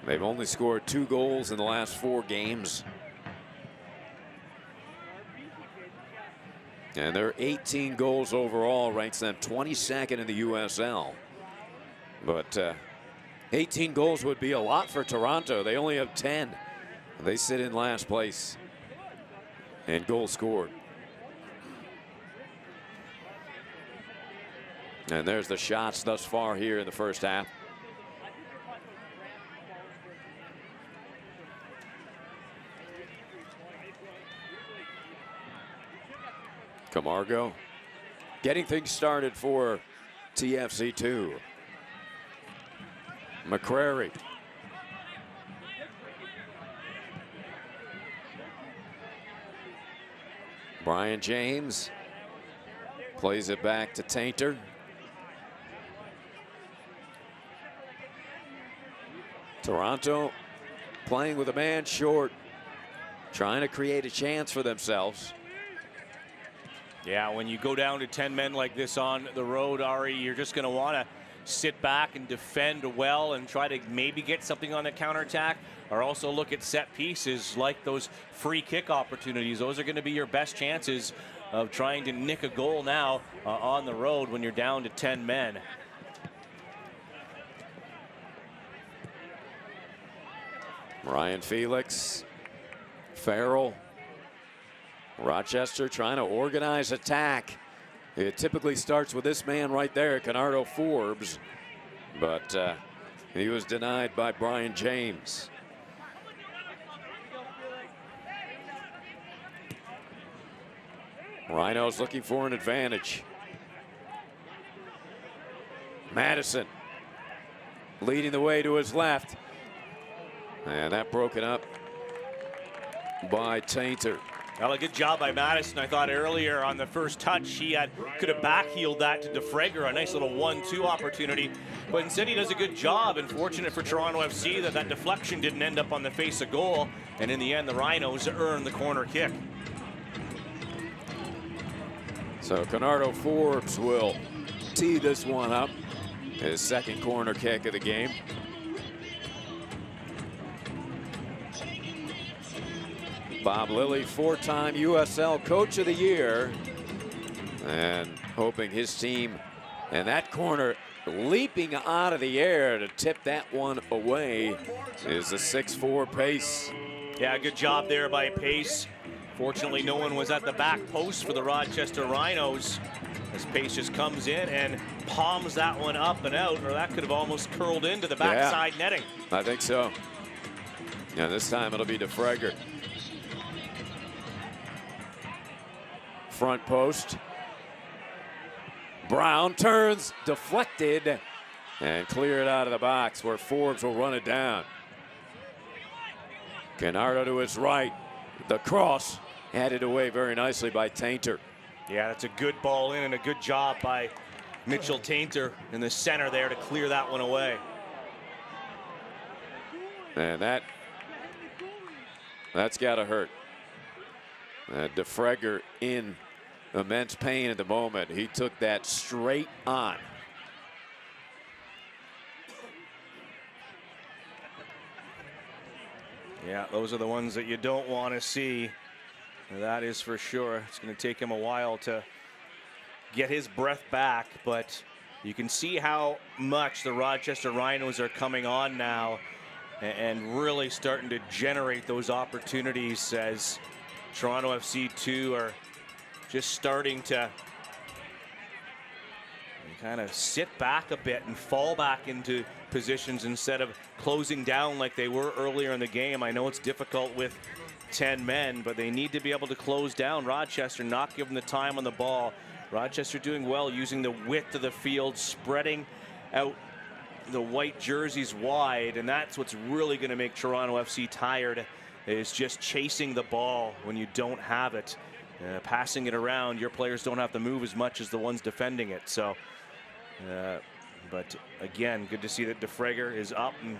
[SPEAKER 2] They've only scored 2 goals in the last 4 games. And their 18 goals overall ranks them 22nd in the USL. But 18 goals would be a lot for Toronto. They only have 10. They sit in last place in goals scored. And there's the shots thus far here in the first half. Camargo getting things started for TFC2. McCrary. Brian James plays it back to Tainter. Toronto playing with a man short, trying to create a chance for themselves.
[SPEAKER 3] Yeah, when you go down to 10 men like this on the road, Ari, you're just going to want to sit back and defend well and try to maybe get something on the counterattack, or also look at set pieces like those free kick opportunities. Those are going to be your best chances of trying to nick a goal now on the road when you're down to 10 men.
[SPEAKER 2] Ryan Felix, Farrell. Rochester trying to organize attack. It typically starts with this man right there, Canardo Forbes, but he was denied by Brian James. Rhinos looking for an advantage. Madison leading the way to his left. And that broken up by Tainter.
[SPEAKER 3] Well, a good job by Madison. I thought earlier on the first touch, he could have backheeled that to DeFregger, a nice little 1-2 opportunity. But instead he does a good job, and fortunate for Toronto FC that that deflection didn't end up on the face of goal. And in the end, the Rhinos earned the corner kick.
[SPEAKER 2] So Canardo Forbes will tee this one up. His second corner kick of the game. Bob Lilly, 4-time USL Coach of the Year, and hoping his team, and that corner leaping out of the air to tip that one away is a 6'4" Pace.
[SPEAKER 3] Yeah, good job there by Pace. Fortunately, no one was at the back post for the Rochester Rhinos, as Pace just comes in and palms that one up and out, or that could have almost curled into the backside netting.
[SPEAKER 2] I think so. Yeah, this time it'll be DeFregger. Front post. Brown turns, deflected, and cleared out of the box where Forbes will run it down. Canardo to his right. The cross headed away very nicely by Tainter.
[SPEAKER 3] Yeah, that's a good ball in and a good job by Mitchell Tainter in the center there to clear that one away.
[SPEAKER 2] And that's got to hurt. DeFregger in immense pain at the moment. He took that straight on.
[SPEAKER 3] Yeah, those are the ones that you don't want to see. That is for sure. It's going to take him a while to get his breath back, but you can see how much the Rochester Rhinos are coming on now and really starting to generate those opportunities, as Toronto FC2 are just starting to kind of sit back a bit and fall back into positions instead of closing down like they were earlier in the game. I know it's difficult with 10 men, but they need to be able to close down Rochester, not give them the time on the ball. Rochester doing well using the width of the field, spreading out the white jerseys wide, and that's what's really going to make Toronto FC tired, is just chasing the ball when you don't have it. Passing it around, your players don't have to move as much as the ones defending it. So, but again, good to see that DeFrager is up and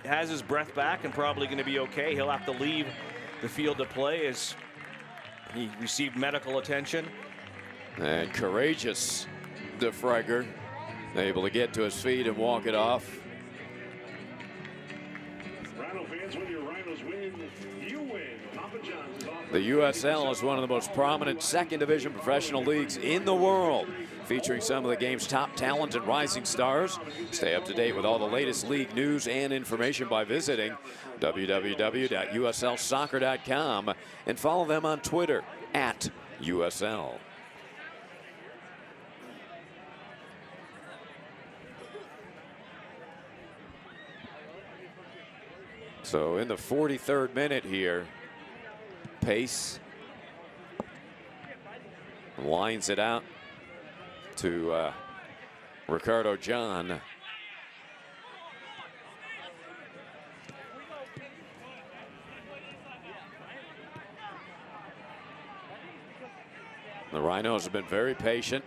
[SPEAKER 3] has his breath back and probably going to be okay. He'll have to leave the field to play as he received medical attention.
[SPEAKER 2] And courageous DeFrager, able to get to his feet and walk it off.
[SPEAKER 13] Rhino fans, when your Rhinos win, you win. Papa John's is off.
[SPEAKER 2] The USL is one of the most prominent second division professional leagues in the world, featuring some of the game's top talent and rising stars. Stay up to date with all the latest league news and information by visiting www.uslsoccer.com and follow them on Twitter @USL. So in the 43rd minute here, Pace lines it out to Ricardo John. The Rhinos have been very patient.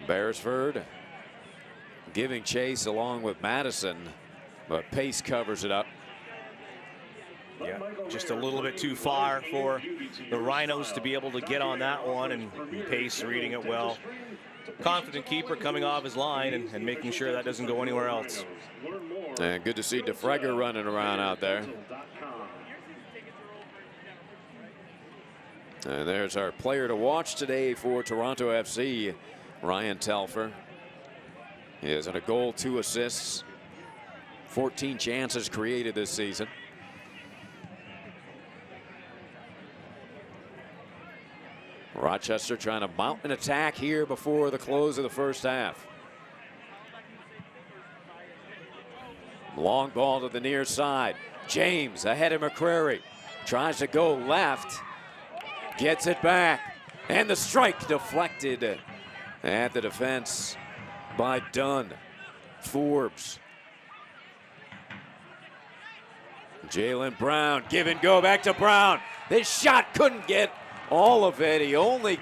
[SPEAKER 2] Beresford giving chase along with Madison, but Pace covers it up.
[SPEAKER 3] Yeah, just a little bit too far for the Rhinos to be able to get on that one, and Pace reading it well. Confident keeper coming off his line and making sure that doesn't go anywhere else.
[SPEAKER 2] And good to see DeFrager running around out there. And there's our player to watch today for Toronto FC, Ryan Telfer. He has a goal, 2 assists, 14 chances created this season. Rochester trying to mount an attack here before the close of the first half. Long ball to the near side. James ahead of McCrary. Tries to go left. Gets it back. And the strike deflected at the defense by Dunn. Forbes. Jalen Brown, give and go back to Brown. This shot couldn't get all of it. He only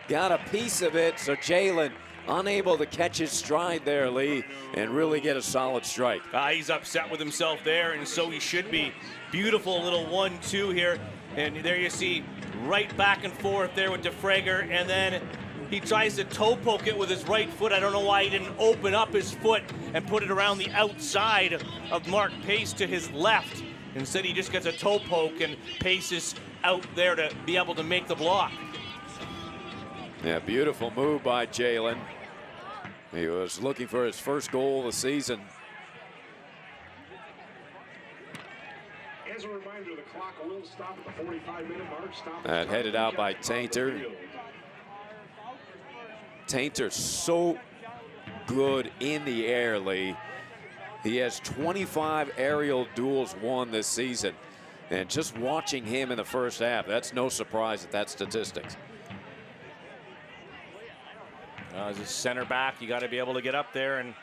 [SPEAKER 2] got a piece of it, so Jalen unable to catch his stride there, Lee, and really get a solid strike.
[SPEAKER 3] He's upset with himself there, and so he should be. Beautiful little 1-2 here, and there you see right back and forth there with DeFrager, and then he tries to toe poke it with his right foot. I don't know why he didn't open up his foot and put it around the outside of Mark Pace to his left. Instead, he just gets a toe poke and Pace is out there to be able to make the block.
[SPEAKER 2] Yeah, beautiful move by Jalen. He was looking for his first goal of the season.
[SPEAKER 13] As a reminder, the clock will stop at the 45-minute mark.
[SPEAKER 2] That headed out by Tainter. Tainter's so good in the air, Lee. He has 25 aerial duels won this season. And just watching him in the first half, that's no surprise at that statistics.
[SPEAKER 3] As a center back, you got to be able to get up there and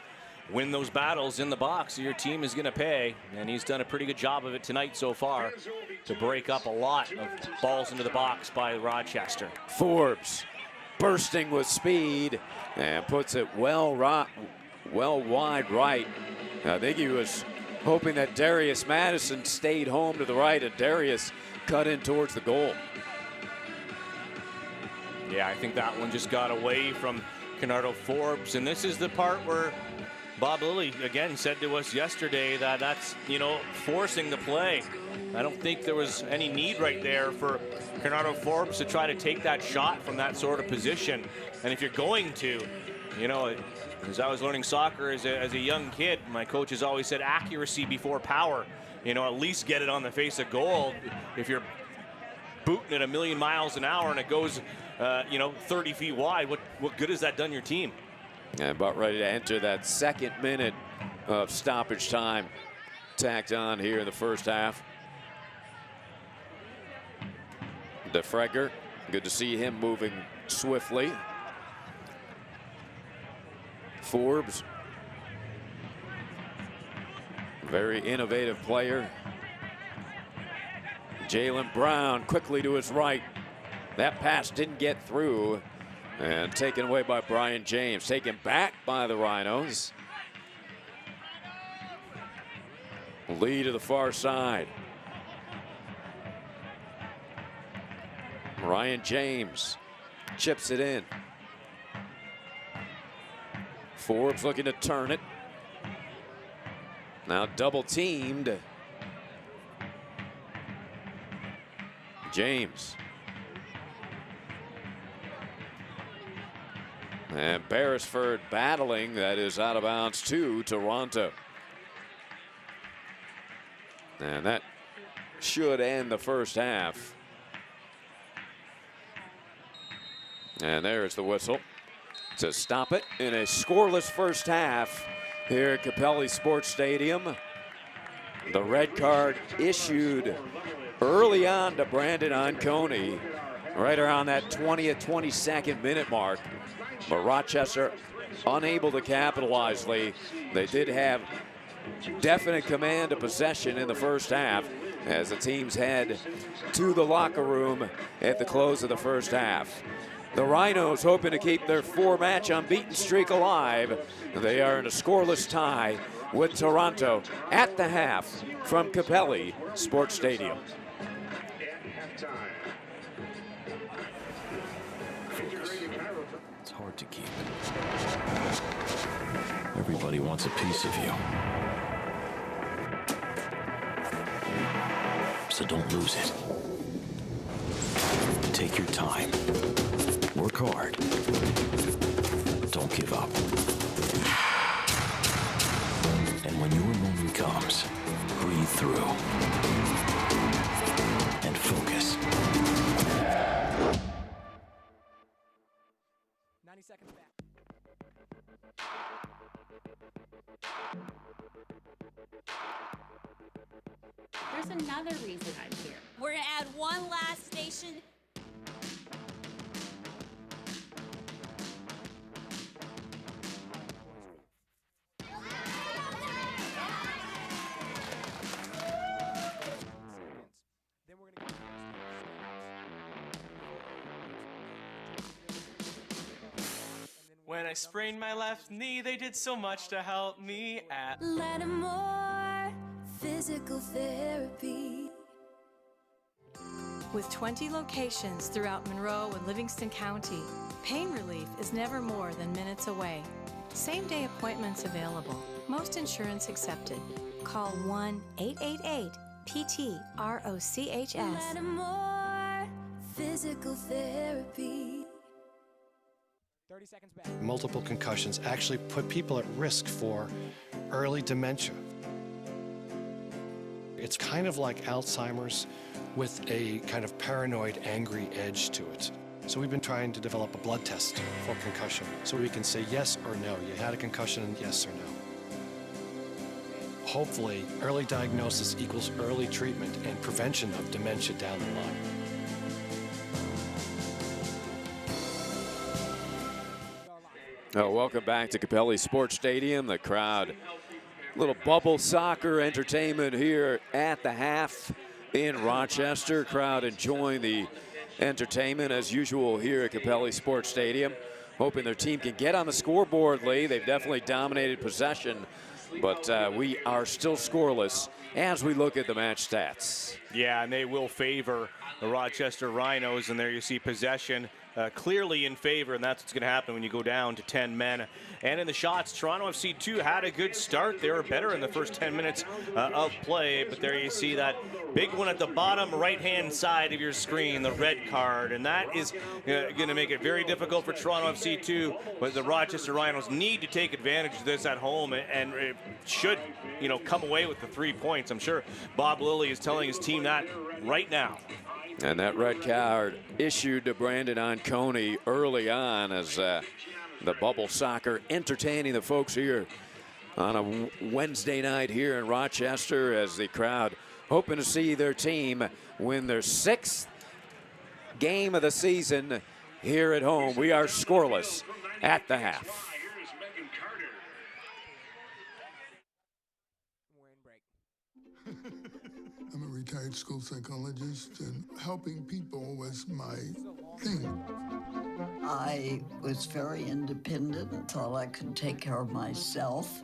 [SPEAKER 3] win those battles in the box. Your team is going to pay, and he's done a pretty good job of it tonight so far to break up a lot of balls into the box by Rochester.
[SPEAKER 2] Forbes bursting with speed and puts it well wide right. I think he was hoping that Darius Madison stayed home to the right, and Darius cut in towards the goal.
[SPEAKER 3] Yeah, I think that one just got away from Kenardo Forbes, and this is the part where Bob Lilly again said to us yesterday that that's, you know, forcing the play. I don't think there was any need right there for Kenardo Forbes to try to take that shot from that sort of position. And if you're going to, you know, as I was learning soccer as a young kid, my coaches always said accuracy before power. You know, at least get it on the face of goal. If you're booting it a million miles an hour and it goes, you know, 30 feet wide, what good has that done your team?
[SPEAKER 2] And about ready to enter that second minute of stoppage time tacked on here in the first half. DeFregger, good to see him moving swiftly. Forbes, very innovative player. Jalen Brown quickly to his right. That pass didn't get through, and taken away by Brian James. Taken back by the Rhinos. Lee to the far side. Ryan James chips it in. Forbes looking to turn it. Now double teamed. James. And Beresford battling. That is out of bounds to Toronto. And that should end the first half. And there's the whistle to stop it in a scoreless first half here at Capelli Sport Stadium. The red card issued early on to Brandon Anconi, right around that 20th, 22nd minute mark. But Rochester unable to capitalize, Lee. They did have definite command of possession in the first half as the teams head to the locker room at the close of the first half. The Rhinos hoping to keep their 4-match unbeaten streak alive. They are in a scoreless tie with Toronto at the half from Capelli Sport Stadium.
[SPEAKER 4] It's hard to keep. Everybody wants a piece of you. So don't lose it. Take your time. Work hard. Don't give up. And when your moment comes, breathe through and focus.
[SPEAKER 1] 90 seconds back.
[SPEAKER 5] There's another reason I'm here.
[SPEAKER 6] We're gonna add one last station.
[SPEAKER 7] When I sprained my left knee, they did so much to help me at
[SPEAKER 8] Lattimore Physical Therapy.
[SPEAKER 9] With 20 locations throughout Monroe and Livingston County, pain relief is never more than minutes away. Same-day appointments available. Most insurance accepted. Call 1-888-PT-ROCHS.
[SPEAKER 8] Lattimore Physical Therapy.
[SPEAKER 1] 30 seconds back.
[SPEAKER 10] Multiple concussions actually put people at risk for early dementia. It's kind of like Alzheimer's with a kind of paranoid, angry edge to it. So we've been trying to develop a blood test for concussion so we can say yes or no. You had a concussion, yes or no. Hopefully, early diagnosis equals early treatment and prevention of dementia down the line.
[SPEAKER 2] Welcome back to Capelli Sport Stadium. The crowd, little bubble soccer entertainment here at the half in Rochester. Crowd enjoying the entertainment as usual here at Capelli Sport Stadium. Hoping their team can get on the scoreboard, Lee. They've definitely dominated possession, but we are still scoreless as we look at the match stats.
[SPEAKER 3] Yeah, and they will favor the Rochester Rhinos, and there you see possession clearly in favor, and that's what's going to happen when you go down to 10 men. And in the shots, Toronto FC 2 had a good start. They were better in the first 10 minutes of play, but there you see that big one at the bottom right-hand side of your screen, the red card, and that is going to make it very difficult for Toronto FC 2, but the Rochester Rhinos need to take advantage of this at home, and it should, come away with the 3 points. I'm sure Bob Lilly is telling his team that right now.
[SPEAKER 2] And that red card issued to Brandon Anconi early on as the bubble soccer entertaining the folks here on a Wednesday night here in Rochester as the crowd hoping to see their team win their 6th game of the season here at home. We are scoreless at the half.
[SPEAKER 14] I'm a retired school psychologist, and helping people was my thing.
[SPEAKER 15] I was very independent and thought I could take care of myself.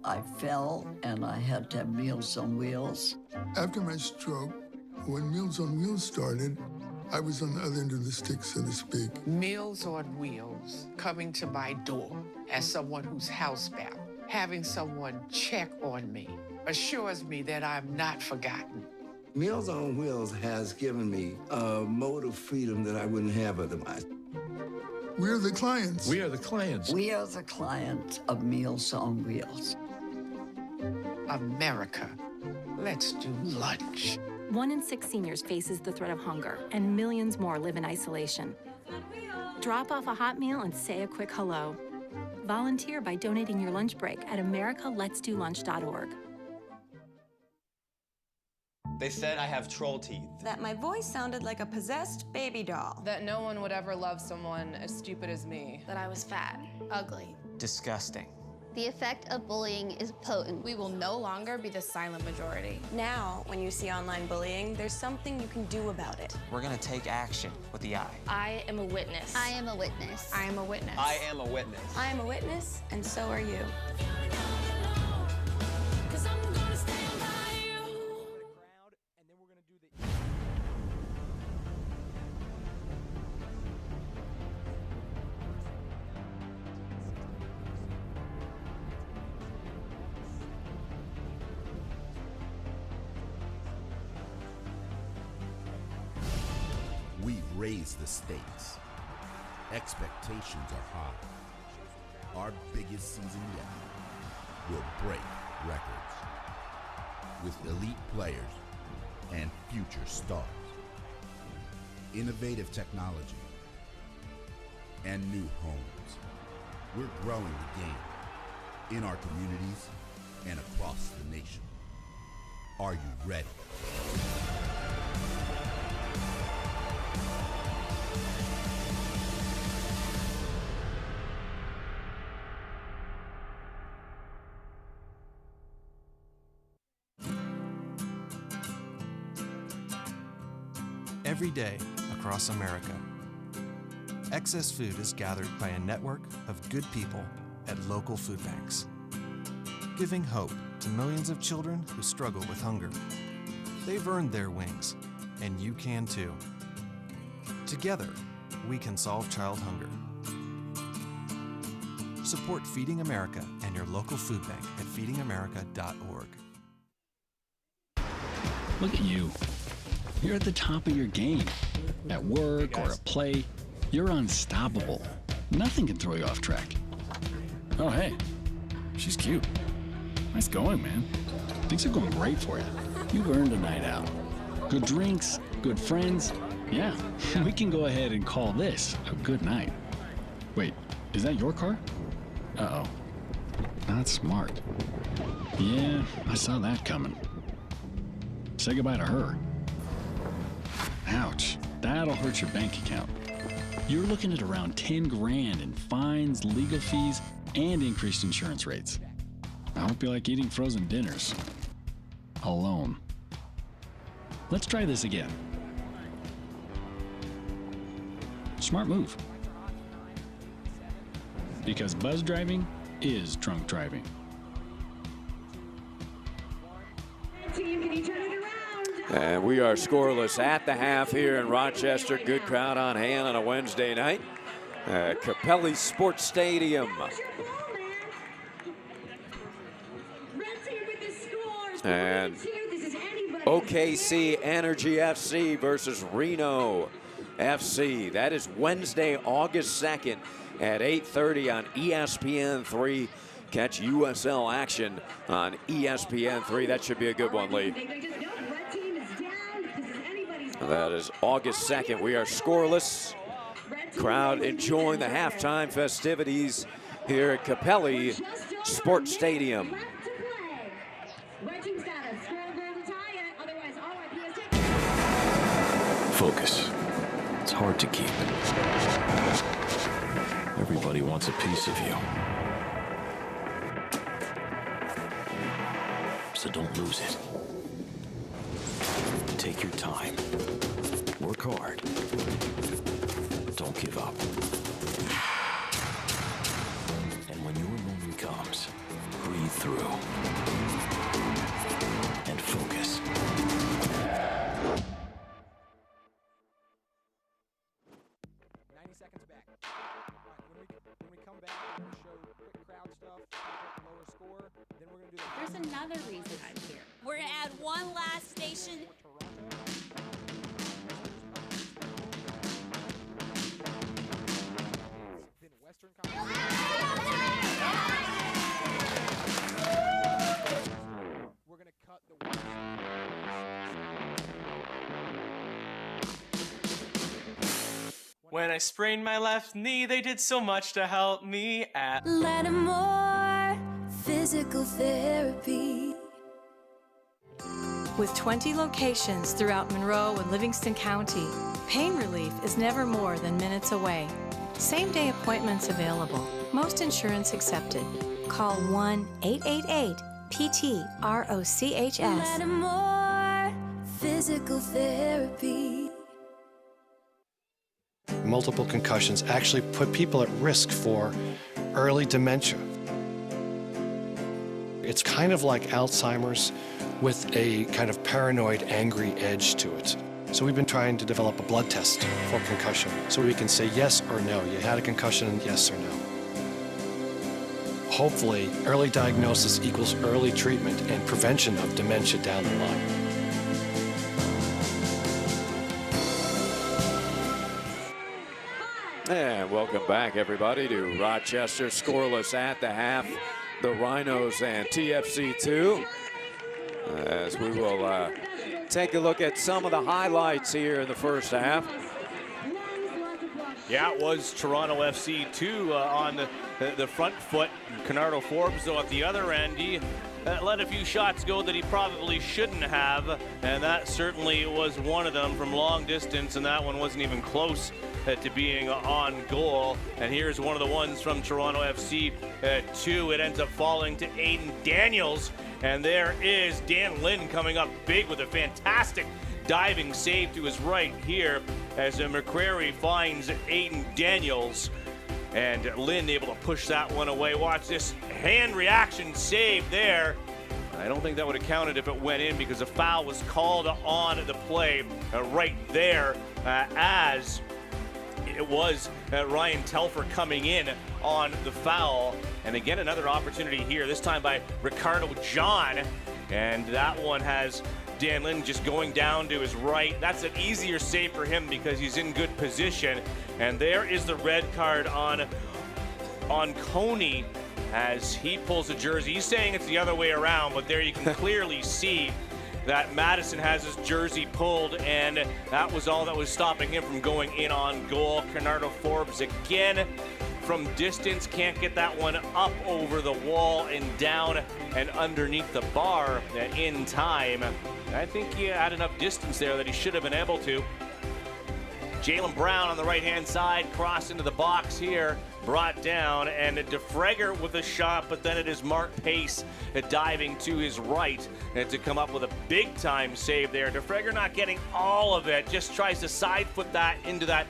[SPEAKER 15] I fell, and I had to have Meals on Wheels.
[SPEAKER 14] After my stroke, when Meals on Wheels started, I was on the other end of the stick, so to speak.
[SPEAKER 16] Meals on Wheels coming to my door as someone who's housebound, having someone check on me, assures me that I'm not forgotten.
[SPEAKER 17] Meals on Wheels has given me a mode of freedom that I wouldn't have otherwise.
[SPEAKER 14] We're the clients.
[SPEAKER 17] We are the clients.
[SPEAKER 15] We are the clients of Meals on Wheels.
[SPEAKER 16] America, let's do lunch.
[SPEAKER 9] 1 in 6 seniors faces the threat of hunger, and millions more live in isolation. Drop off a hot meal and say a quick hello. Volunteer by donating your lunch break at americaletsdolunch.org.
[SPEAKER 18] They said I have troll teeth.
[SPEAKER 19] That my voice sounded like a possessed baby doll.
[SPEAKER 20] That no one would ever love someone as stupid as me.
[SPEAKER 21] That I was fat, ugly.
[SPEAKER 18] Disgusting.
[SPEAKER 22] The effect of bullying is potent.
[SPEAKER 21] We will no longer be the silent majority.
[SPEAKER 19] Now, when you see online bullying, there's something you can do about it.
[SPEAKER 18] We're gonna take action with the I.
[SPEAKER 21] I am a witness.
[SPEAKER 22] I am a witness.
[SPEAKER 21] I am a witness.
[SPEAKER 18] I am a witness.
[SPEAKER 19] I am a witness, and so are you.
[SPEAKER 23] We've raised the stakes. Expectations are high. Our biggest season yet will break records with elite players and future stars. Innovative technology and new homes. We're growing the game in our communities and across the nation. Are you ready?
[SPEAKER 24] Every day across America, excess food is gathered by a network of good people at local food banks, giving hope to millions of children who struggle with hunger. They've earned their wings, and you can too. Together, we can solve child hunger. Support Feeding America and your local food bank at feedingamerica.org.
[SPEAKER 25] Look at you. You're at the top of your game. At work or at play, you're unstoppable. Nothing can throw you off track. Oh, hey, she's cute. Nice going, man. Things are going great for you. You've earned a night out. Good drinks, good friends. Yeah, we can go ahead and call this a good night. Wait, is that your car? Uh-oh. Not smart. Yeah, I saw that coming. Say goodbye to her. Ouch, that'll hurt your bank account. You're looking at around 10 grand in fines, legal fees, and increased insurance rates. I hope you like eating frozen dinners. Alone. Let's try this again. Smart move. Because buzz driving is drunk driving.
[SPEAKER 2] And we are scoreless at the half here in Rochester. Good crowd on hand on a Wednesday night at Capelli Sport Stadium. And OKC Energy FC versus Reno FC. That is Wednesday, August 2nd at 8:30 on ESPN3. Catch USL action on ESPN3. That should be a good one, Lee. That is August 2nd. We are scoreless. Crowd enjoying the halftime festivities here at Capelli Sport Stadium.
[SPEAKER 25] Focus. It's hard to keep. Everybody wants a piece of you. So don't lose it. Take your time. Work hard. Don't give up. And when your moment comes, breathe through. And focus.
[SPEAKER 1] 90 seconds back. All right, when we come back, we're going to show quick crowd stuff, lower score. Then we're going to do
[SPEAKER 6] There's another reason I'm here. We're going to add one last station.
[SPEAKER 1] Then Western We're going to cut the
[SPEAKER 7] When I sprained my left knee, they did so much to help me at
[SPEAKER 8] Lattimore Physical Therapy.
[SPEAKER 4] With 20 locations throughout Monroe and Livingston County, pain relief is never more than minutes away. Same-day appointments available. Most insurance accepted. Call 1-888-PT-ROCHS.
[SPEAKER 8] Lattimore Physical Therapy.
[SPEAKER 10] Multiple concussions actually put people at risk for early dementia. It's kind of like Alzheimer's with a kind of paranoid, angry edge to it. So we've been trying to develop a blood test for concussion so we can say yes or no. You had a concussion, yes or no. Hopefully, early diagnosis equals early treatment and prevention of dementia down the line.
[SPEAKER 2] And welcome back, everybody, to Rochester. Scoreless at the half. The Rhinos and TFC2. As we will take a look at some of the highlights here in the first half.
[SPEAKER 3] Yeah, it was Toronto FC 2 on the front foot. Canardo Forbes, though, at the other end, he let a few shots go that he probably shouldn't have, and that certainly was one of them from long distance, and that one wasn't even close to being on goal. And here's one of the ones from Toronto FC 2. It ends up falling to Aiden Daniels, and there is Dan Lynn coming up big with a fantastic diving save to his right here as McCrary finds Aiden Daniels, and Lynn able to push that one away. Watch this hand reaction save there. I don't think that would have counted if it went in because a foul was called on the play right there as it was Ryan Telfer coming in on the foul. And again, another opportunity here, this time by Ricardo John. And that one has Dan Lynn just going down to his right. That's an easier save for him because he's in good position. And there is the red card on Coney as he pulls the jersey. He's saying it's the other way around, but there you can clearly see that Madison has his jersey pulled, and that was all that was stopping him from going in on goal. Canardo Forbes again from distance, can't get that one up over the wall and down and underneath the bar in time. I think he had enough distance there that he should have been able to. Jalen Brown on the right-hand side, cross into the box here, brought down, and DeFreger with a shot, but then it is Mark Pace diving to his right and to come up with a big-time save there. DeFreger not getting all of it, just tries to side foot that into that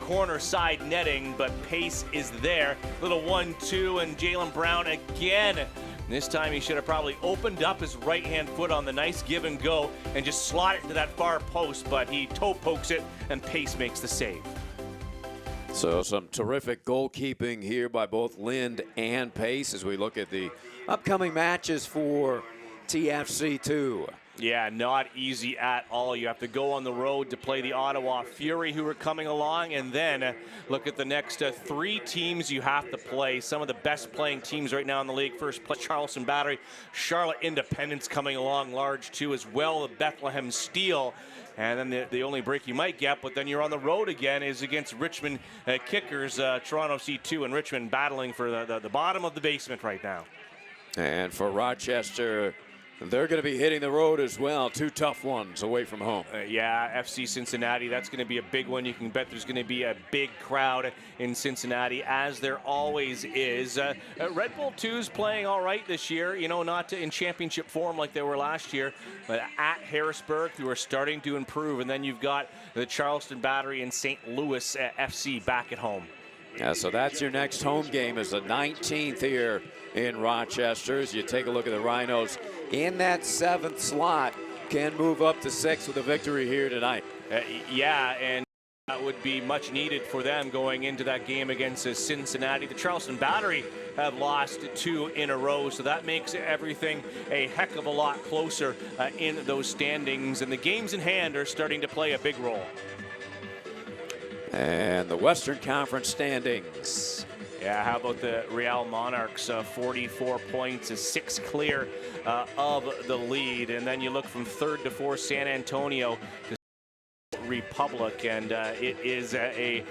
[SPEAKER 3] corner side netting, but Pace is there. Little 1-2, and Jalen Brown again. This time he should have probably opened up his right-hand foot on the nice give and go and just slot it to that far post, but he toe pokes it and Pace makes the save.
[SPEAKER 2] So some terrific goalkeeping here by both Lind and Pace as we look at the upcoming matches for TFC2.
[SPEAKER 3] Yeah, not easy at all. You have to go on the road to play the Ottawa Fury, who are coming along, and then look at the next 3 teams you have to play. Some of the best playing teams right now in the league. First, Charleston Battery, Charlotte Independence coming along large too as well, the Bethlehem Steel. And then the only break you might get, but then you're on the road again, is against Richmond Kickers, Toronto C2 and Richmond battling for the bottom of the basement right now.
[SPEAKER 2] And for Rochester, they're going to be hitting the road as well. 2 tough ones away from home.
[SPEAKER 3] Yeah, FC Cincinnati, that's going to be a big one. You can bet there's going to be a big crowd in Cincinnati, as there always is. Red Bull 2's playing all right this year, you know, not in championship form like they were last year, but at Harrisburg, who are starting to improve. And then you've got the Charleston Battery and St. Louis FC back at home.
[SPEAKER 2] Yeah, so that's your next home game, is the 19th here in Rochester. As you take a look at the Rhinos in that 7th slot, can move up to 6 with a victory here tonight.
[SPEAKER 3] Yeah, and that would be much needed for them going into that game against Cincinnati. The Charleston Battery have lost 2 in a row, so that makes everything a heck of a lot closer in those standings, and the games in hand are starting to play a big role.
[SPEAKER 2] And the Western Conference standings.
[SPEAKER 3] Yeah, how about the Real Monarchs? 44 points, is 6 clear of the lead. And then you look from 3rd to 4th, San Antonio to Republic, and it is a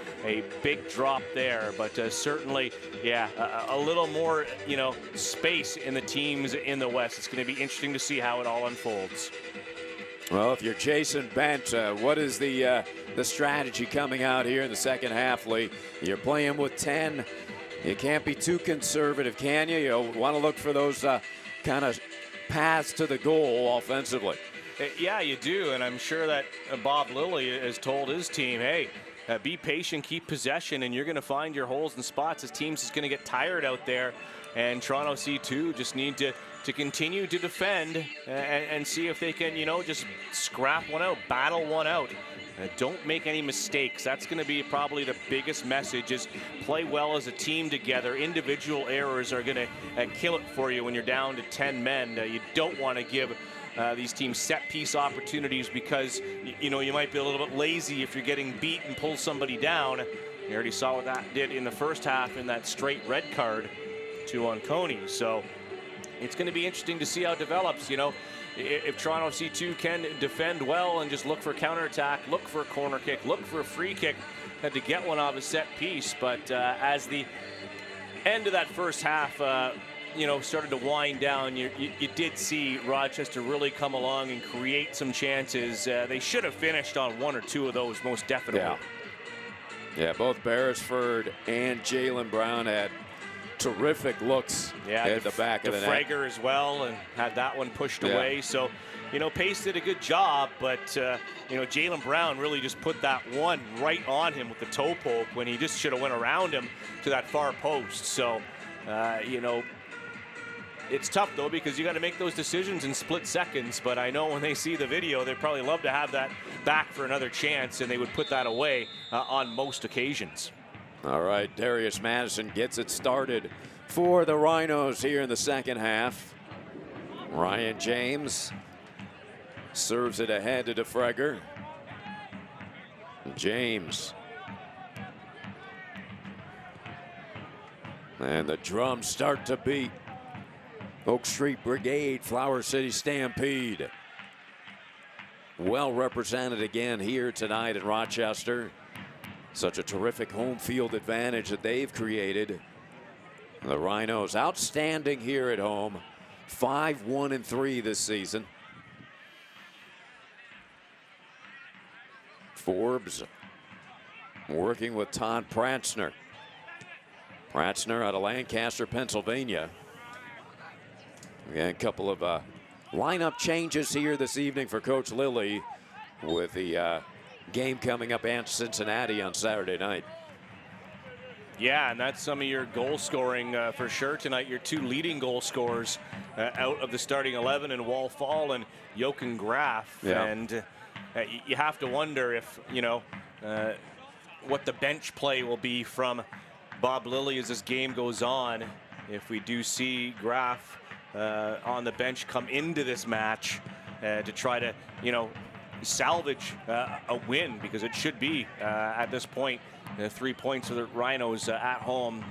[SPEAKER 3] big drop there. But certainly, yeah, a little more, you know, space in the teams in the West. It's going to be interesting to see how it all unfolds.
[SPEAKER 2] Well, if you're Jason Bent, what is the strategy coming out here in the second half, Lee? You're playing with 10. You can't be too conservative, can you? You want to look for those kind of paths to the goal offensively.
[SPEAKER 3] Yeah, you do, and I'm sure that Bob Lilly has told his team, hey, be patient, keep possession, and you're going to find your holes and spots as teams is going to get tired out there. And Toronto C2 just need to continue to defend and see if they can, you know, just scrap one out, battle one out. Don't make any mistakes. That's going to be probably the biggest message, is play well as a team together. Individual errors are going to kill it for you when you're down to 10 men. You don't want to give these teams set-piece opportunities, because, you know, you might be a little bit lazy if you're getting beat and pull somebody down. You already saw what that did in the first half in that straight red card to Onconi. So it's going to be interesting to see how it develops. You know, if Toronto C2 can defend well and just look for counterattack, look for a corner kick, look for a free kick, had to get one off a set piece. But as the end of that first half, you know, started to wind down, you did see Rochester really come along and create some chances. They should have finished on 1 or 2 of those, most definitely.
[SPEAKER 2] Yeah, both Beresford and Jalen Brown had terrific looks at the back of the net.
[SPEAKER 3] Frager as well, and had that one pushed away. So, you know, Pace did a good job, but, you know, Jalen Brown really just put that one right on him with the toe poke when he just should have went around him to that far post. So, you know, it's tough, though, because you got to make those decisions in split seconds. But I know when they see the video, they'd probably love to have that back for another chance, and they would put that away on most occasions.
[SPEAKER 2] All right, Darius Madison gets it started for the Rhinos here in the second half. Ryan James serves it ahead to DeFregger. James. And the drums start to beat. Oak Street Brigade, Flower City Stampede. Well represented again here tonight in Rochester. Such a terrific home field advantage that they've created. The Rhinos outstanding here at home. 5-1-3 this season. Forbes working with Todd Pratzner. Pratzner out of Lancaster, Pennsylvania. And a couple of lineup changes here this evening for Coach Lilly, with the game coming up at Cincinnati on Saturday night.
[SPEAKER 3] Yeah, and that's some of your goal scoring for sure tonight. Your 2 leading goal scorers out of the starting 11 in Wall-Fall and Jochen Graf.
[SPEAKER 2] Yeah.
[SPEAKER 3] And you have to wonder if, you know, what the bench play will be from Bob Lilly as this game goes on. If we do see Graf on the bench come into this match, to try to, salvage a win, because it should be at this point 3 points for the Rhinos at home.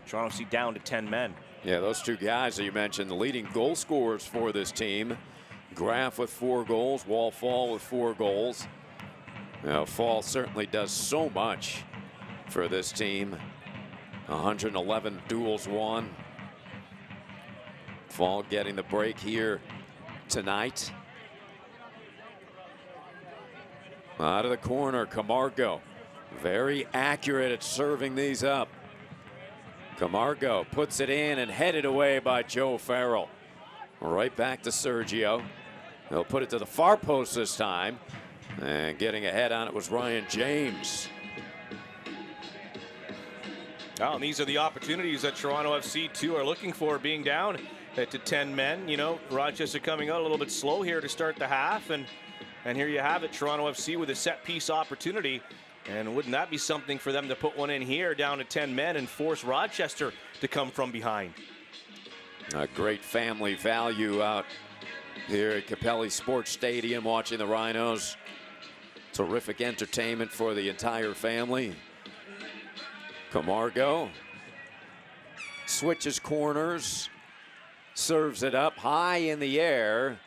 [SPEAKER 3] Toronto FC down to 10 men.
[SPEAKER 2] Yeah, those two guys that you mentioned, the leading goal scorers for this team. Graff with 4 goals, Fall with 4 goals. Fall certainly does so much for this team. 111 duels won. Fall getting the break here tonight. Out of the corner, Camargo. Very accurate at serving these up. Camargo puts it in and headed away by Joe Farrell. Right back to Sergio. He'll put it to the far post this time. And getting ahead on it was Ryan James.
[SPEAKER 3] Oh, and these are the opportunities that Toronto FC too are looking for, being down to 10 men. Rochester coming out a little bit slow here to start the half. And here you have it, Toronto FC with a set piece opportunity. And wouldn't that be something for them to put one in here down to 10 men and force Rochester to come from behind?
[SPEAKER 2] A great family value out here at Capelli Sport Stadium, watching the Rhinos. Terrific entertainment for the entire family. Camargo switches corners, serves it up high in the air,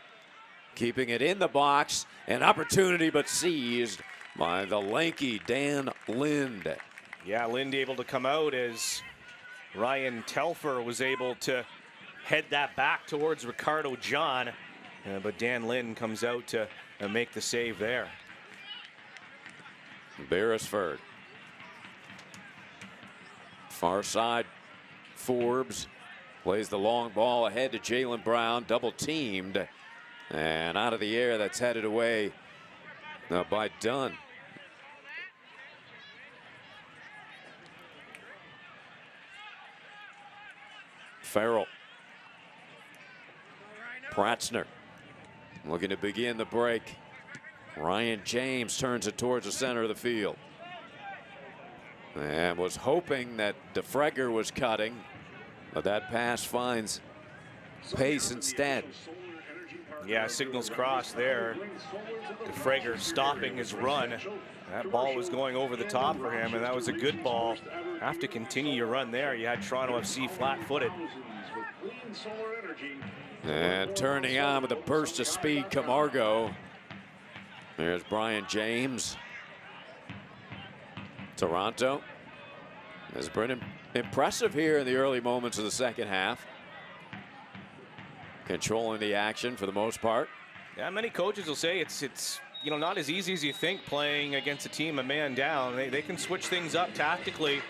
[SPEAKER 2] keeping it in the box. An opportunity but seized by the lanky Dan Lind.
[SPEAKER 3] Yeah, Lind able to come out as Ryan Telfer was able to head that back towards Ricardo John. But Dan Lind comes out to make the save there.
[SPEAKER 2] Beresford. Far side, Forbes plays the long ball ahead to Jalen Brown, double teamed. And out of the air, that's headed away by Dunn. Farrell. Pratzner looking to begin the break. Ryan James turns it towards the center of the field. And was hoping that DeFregger was cutting, but that pass finds pace instead.
[SPEAKER 3] Yeah, signals crossed there. DeFregger stopping his run. That ball was going over the top for him, and that was a good ball. Have to continue your run there. You had Toronto FC flat-footed.
[SPEAKER 2] And turning on with a burst of speed, Camargo. There's Brian James. Toronto has been impressive here in the early moments of the second half. Controlling the action for the most part.
[SPEAKER 3] Yeah, many coaches will say it's not as easy as you think playing against a team a man down. They can switch things up tactically,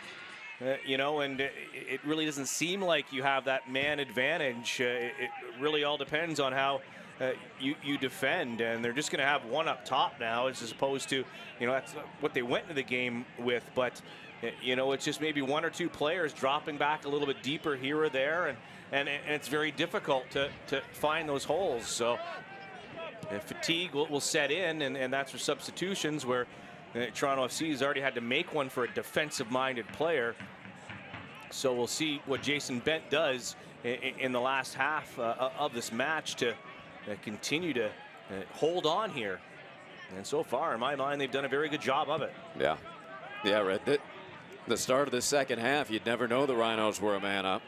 [SPEAKER 3] and it really doesn't seem like you have that man advantage. It really all depends on how you defend, and they're just going to have one up top now, as opposed to, that's what they went into the game with. But it's just maybe one or two players dropping back a little bit deeper here or there, and it's very difficult to find those holes. So fatigue will set in, and that's for substitutions, where Toronto FC has already had to make one for a defensive-minded player. So we'll see what Jason Bent does in the last half of this match to continue to hold on here. And so far, in my mind, they've done a very good job of it.
[SPEAKER 2] Yeah, right. The start of the second half, you'd never know the Rhinos were a man up.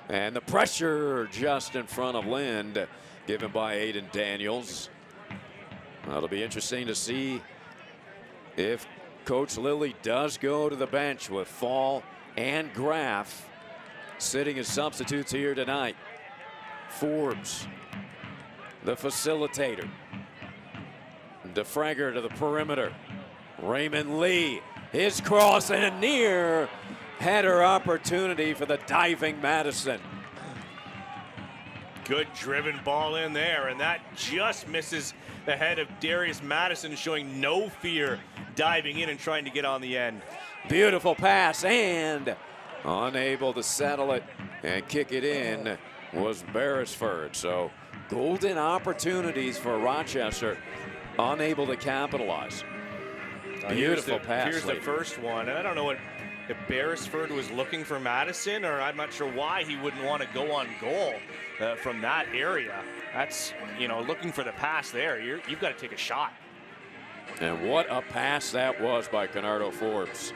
[SPEAKER 2] And the pressure just in front of Lind, given by Aiden Daniels. It'll be interesting to see if Coach Lilly does go to the bench with Fall and Graff sitting as substitutes here tonight. Forbes, the facilitator. DeFregger to the perimeter. Raymond Lee, his cross, and a near header opportunity for the diving Madison.
[SPEAKER 3] Good driven ball in there, and that just misses the head of Darius Madison, showing no fear diving in and trying to get on the end.
[SPEAKER 2] Beautiful pass, and unable to settle it and kick it in was Beresford. So golden opportunities for Rochester, unable to capitalize. Beautiful pass.
[SPEAKER 3] Here's the first one. I don't know if Beresford was looking for Madison, or I'm not sure why he wouldn't want to go on goal from that area. That's, you know, looking for the pass there. You've got to take a shot.
[SPEAKER 2] And what a pass that was by Canardo Forbes.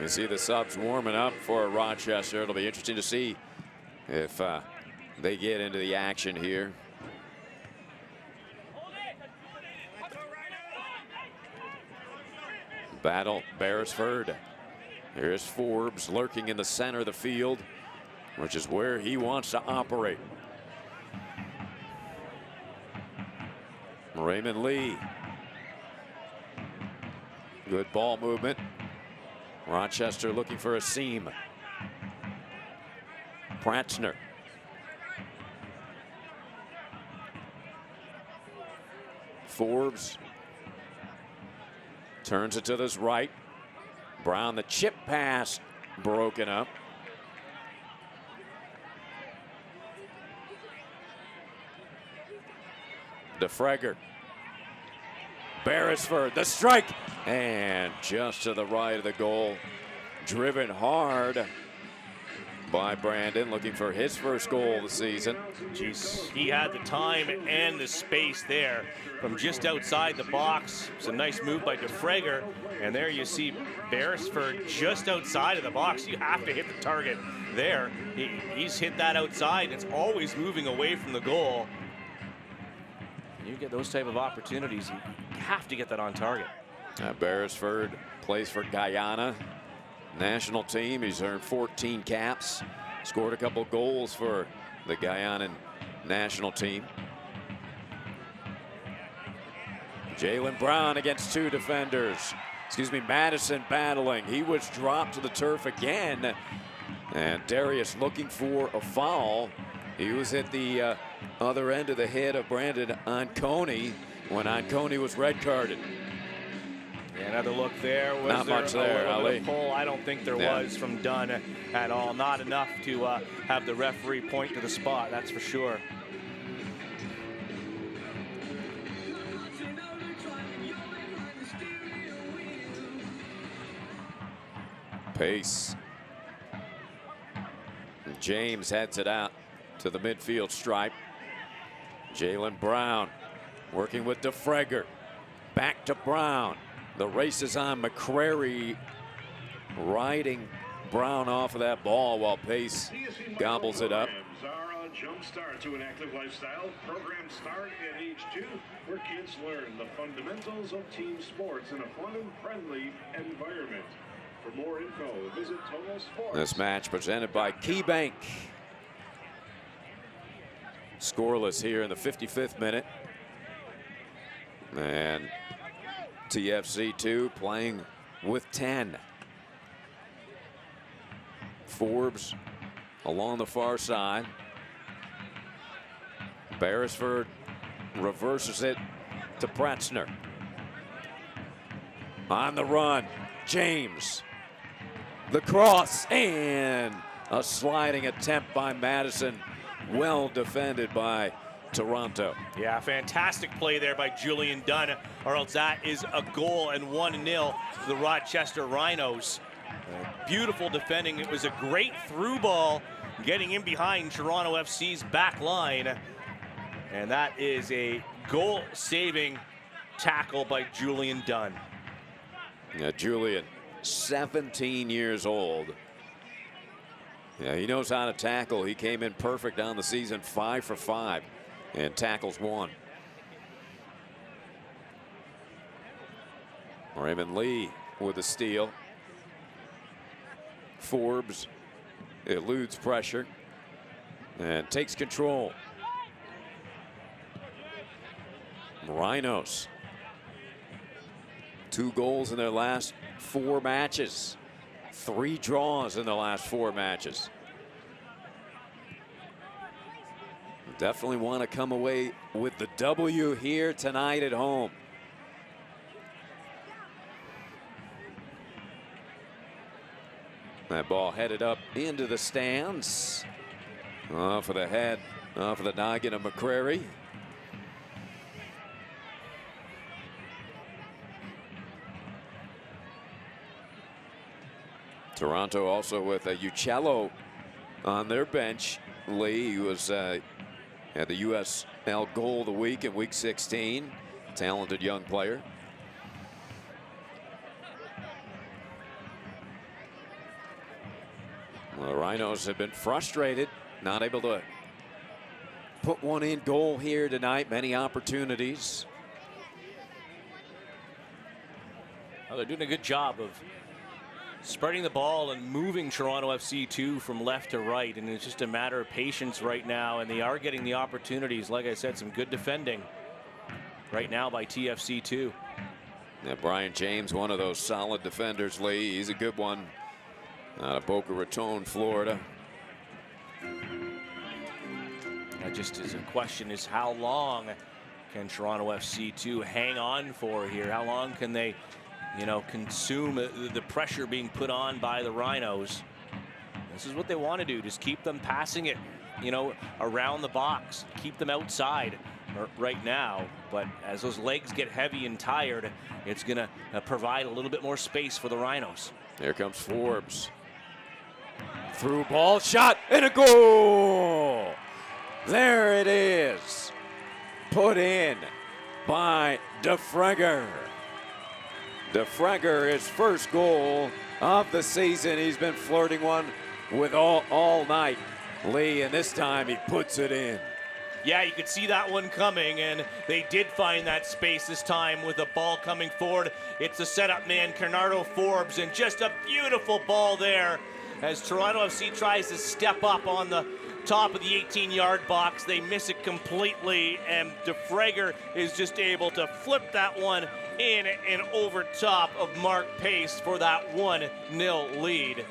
[SPEAKER 2] You see the subs warming up for Rochester. It'll be interesting to see if they get into the action here. Battle Beresford. Here's Forbes lurking in the center of the field, which is where he wants to operate. Raymond Lee. Good ball movement. Rochester looking for a seam. Pratzner. Forbes turns it to his right. Brown, the chip pass broken up. DeFregger. Beresford, the strike, and just to the right of the goal. Driven hard by Brandon, looking for his first goal of the season.
[SPEAKER 3] Jeez, he had the time and the space there from just outside the box. It's a nice move by DeFregger, and there you see Beresford just outside of the box. You have to hit the target there. He's hit that outside. It's always moving away from the goal. You get those type of opportunities, you have to get that on target.
[SPEAKER 2] Beresford plays for Guyana national team. He's earned 14 caps, scored a couple goals for the Guyanan national team. Jalen Brown against two defenders. Madison battling. He was dropped to the turf again. And Darius looking for a foul. He was at the other end of the head of Brandon Anconi when Anconi was red carded.
[SPEAKER 3] Yeah, another look there. Was
[SPEAKER 2] not much there, Ali.
[SPEAKER 3] Pull? I don't think there was from Dunn at all. Not enough to have the referee point to the spot, that's for sure.
[SPEAKER 2] Pace. James heads it out to the midfield stripe. Jalen Brown working with DeFregger. Back to Brown. The race is on. McCrary riding Brown off of that ball while Pace gobbles it up.
[SPEAKER 5] Are a jump start to an active lifestyle. Programs start at age 2, where kids learn the fundamentals of team sports in a fun and friendly environment. For more info, visit Total Sports.
[SPEAKER 2] This match presented by KeyBank. Scoreless here in the 55th minute. And TFC 2 playing with 10. Forbes along the far side. Beresford reverses it to Pratzner. On the run, James. The cross and a sliding attempt by Madison. Well defended by Toronto.
[SPEAKER 3] Yeah, fantastic play there by Julian Dunn, or else that is a goal and 1-0 to the Rochester Rhinos. Beautiful defending. It was a great through ball getting in behind Toronto FC's back line. And that is a goal-saving tackle by Julian Dunn.
[SPEAKER 2] Yeah, Julian, 17 years old. Yeah, he knows how to tackle. He came in perfect on the season, 5 for 5, and tackles 1. Raymond Lee with a steal. Forbes eludes pressure and takes control. Rhinos, 2 goals in their last 4 matches. 3 draws in the last 4 matches. Definitely want to come away with the W here tonight at home. That ball headed up into the stands. Off of the head, off of the noggin of McCrary. Toronto also with a Uccello on their bench. Lee, who was had the USL goal of the week in week 16. Talented young player. Well, the Rhinos have been frustrated, not able to put one in goal here tonight. Many opportunities.
[SPEAKER 3] Well, they're doing a good job of spreading the ball and moving Toronto FC 2 from left to right, and it's just a matter of patience right now, and they are getting the opportunities. Like I said, some good defending right now by TFC 2.
[SPEAKER 2] Yeah, Brian James, one of those solid defenders, Lee. He's a good one out of Boca Raton, Florida.
[SPEAKER 3] That just is a question, is how long can Toronto FC 2 hang on for here? How long can they, you know, consume the pressure being put on by the Rhinos? This is what they want to do, just keep them passing it, you know, around the box, keep them outside right now. But as those legs get heavy and tired, it's going to provide a little bit more space for the Rhinos.
[SPEAKER 2] Here comes Forbes. Through ball, shot, and a goal! There it is. Put in by DeFregger. DeFregger, his first goal of the season. He's been flirting one with all night, Lee, and this time he puts it in.
[SPEAKER 3] Yeah, you could see that one coming, and they did find that space this time with the ball coming forward. It's the setup man, Bernardo Forbes, and just a beautiful ball there as Toronto FC tries to step up on the top of the 18-yard box. They miss it completely, and DeFregger is just able to flip that one in and over top of Mark Pace for that 1-0 lead.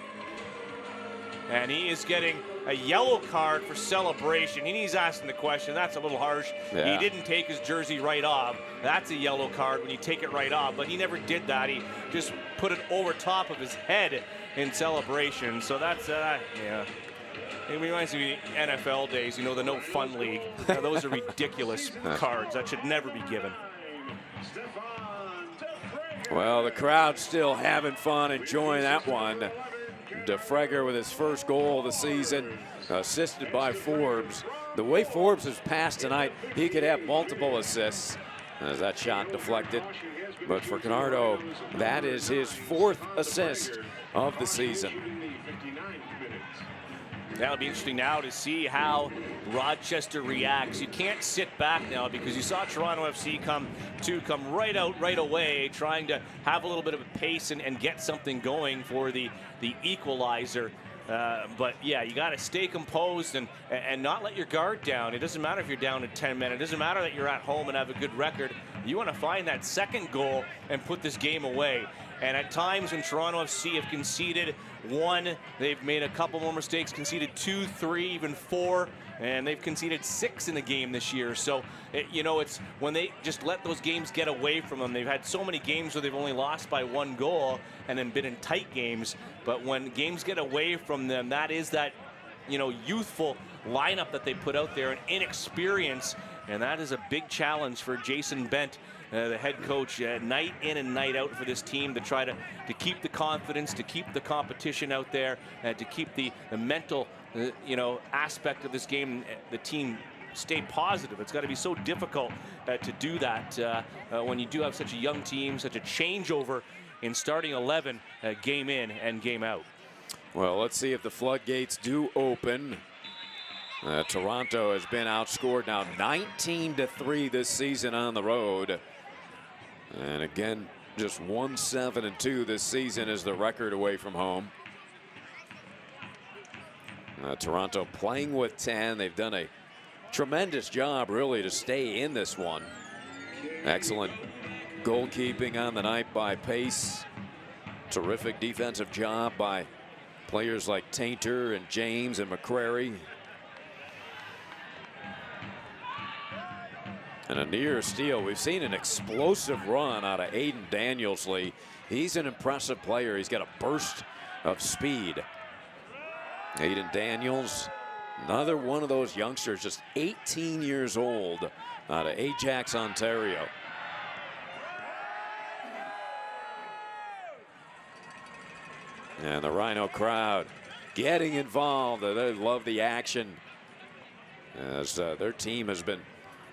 [SPEAKER 3] And he is getting a yellow card for celebration. He's asking the question. That's a little harsh.
[SPEAKER 2] Yeah.
[SPEAKER 3] He didn't take his jersey right off. That's a yellow card when you take it right off, but he never did that. He just put it over top of his head in celebration. So that's, yeah. It reminds me of the NFL days, you know, the no fun league. Those are ridiculous cards. That should never be given.
[SPEAKER 2] Well, the crowd's still having fun, enjoying that one. DeFregger with his first goal of the season, assisted by Forbes. The way Forbes has passed tonight, he could have multiple assists as that shot deflected. But for Bernardo, that is his 4th assist of the season.
[SPEAKER 3] That'll be interesting now to see how Rochester reacts. You can't sit back now because you saw Toronto FC come right out right away, trying to have a little bit of a pace and get something going for the equalizer. But yeah, you got to stay composed and not let your guard down. It doesn't matter if you're down to 10 men. It doesn't matter that you're at home and have a good record. You want to find that second goal and put this game away. And at times when Toronto FC have conceded 1, they've made a couple more mistakes, conceded 2, 3, even 4, and they've conceded 6 in the game this year. So, you know, it's when they just let those games get away from them. They've had so many games where they've only lost by 1 goal and then been in tight games. But when games get away from them, that is that, you know, youthful lineup that they put out there, and inexperience. And that is a big challenge for Jason Bent, the head coach, night in and night out for this team, to try to keep the confidence, to keep the competition out there, and to keep the mental, you know, aspect of this game, the team stay positive. It's got to be so difficult to do that when you do have such a young team, such a changeover in starting 11, game in and game out.
[SPEAKER 2] Well, let's see if the floodgates do open. Toronto has been outscored now 19-3 this season on the road. And again, just 1-7-2 this season is the record away from home. Toronto playing with 10. They've done a tremendous job really to stay in this one. Excellent goalkeeping on the night by Pace. Terrific defensive job by players like Tainter and James and McCrary. And a near steal. We've seen an explosive run out of Aiden Daniels, Lee. He's an impressive player. He's got a burst of speed. Aiden Daniels, another one of those youngsters, just 18 years old, out of Ajax, Ontario. And the Rhino crowd getting involved. They love the action, as their team has been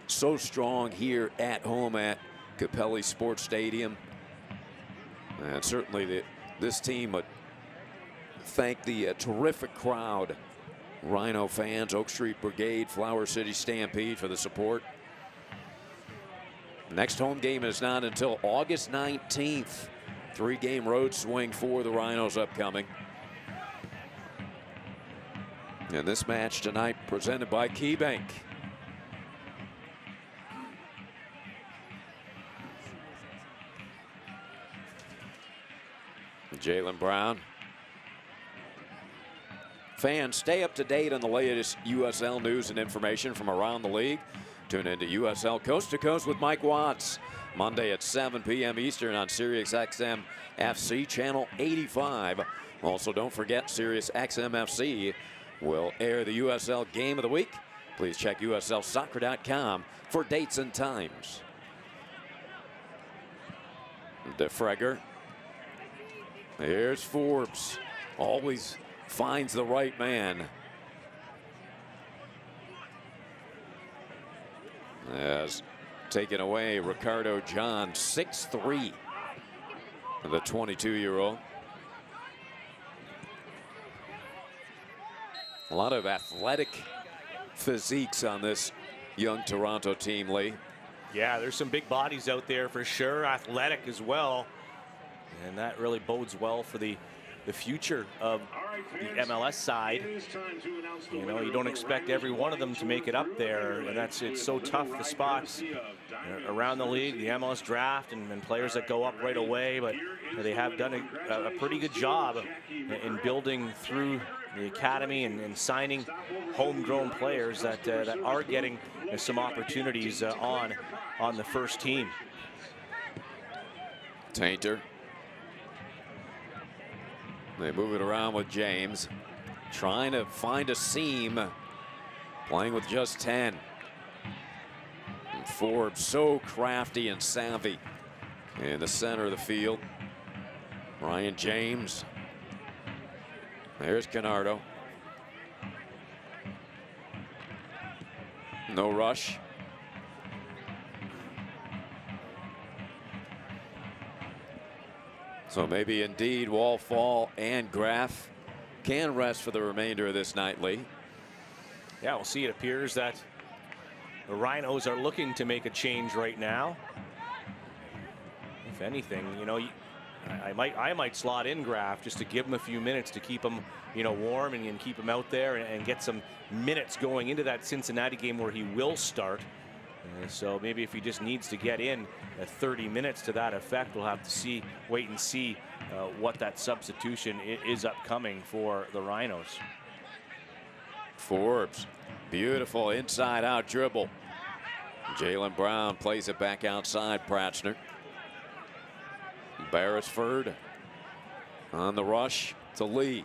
[SPEAKER 2] so strong here at home at Capelli Sport Stadium. And certainly this team would thank the terrific crowd, Rhino fans, Oak Street Brigade, Flower City Stampede, for the support. Next home game is not until August 19th. 3-game road swing for the Rhinos upcoming. And this match tonight presented by KeyBank. Jaylen Brown. Fans, stay up to date on the latest USL news and information from around the league. Tune into USL Coast to Coast with Mike Watts, Monday at 7 p.m. Eastern on Sirius XM FC Channel 85. Also, don't forget Sirius XM FC will air the USL Game of the Week. Please check USLsoccer.com for dates and times. DeFregger. Here's Forbes. Always finds the right man. As taken away, Ricardo John, 6'3", the 22-year-old. A lot of athletic physiques on this young Toronto team, Lee.
[SPEAKER 3] Yeah, there's some big bodies out there for sure, athletic as well. And that really bodes well for the future of the MLS side. You know, you don't expect every one of them to make it up there, and it's so tough, the spots around the league, the MLS draft, and players that go up right away. But they have done a pretty good job in building through the academy and signing homegrown players that are getting some opportunities on the first team.
[SPEAKER 2] Tainter. They move it around with James, trying to find a seam, playing with just 10. And Forbes so crafty and savvy in the center of the field. Ryan James. There's Canardo. No rush. So maybe indeed Wall, Fall, and Graff can rest for the remainder of this night, Lee.
[SPEAKER 3] Yeah, we'll see. It appears that the Rhinos are looking to make a change right now. If anything, you know, I might slot in Graff just to give him a few minutes to keep him, you know, warm and keep him out there and get some minutes going into that Cincinnati game where he will start. So maybe if he just needs to get in 30 minutes to that effect, we'll have to wait and see what that substitution is upcoming for the Rhinos.
[SPEAKER 2] Forbes, beautiful inside-out dribble. Jaylen Brown plays it back outside Pratchner. Beresford on the rush to Lee.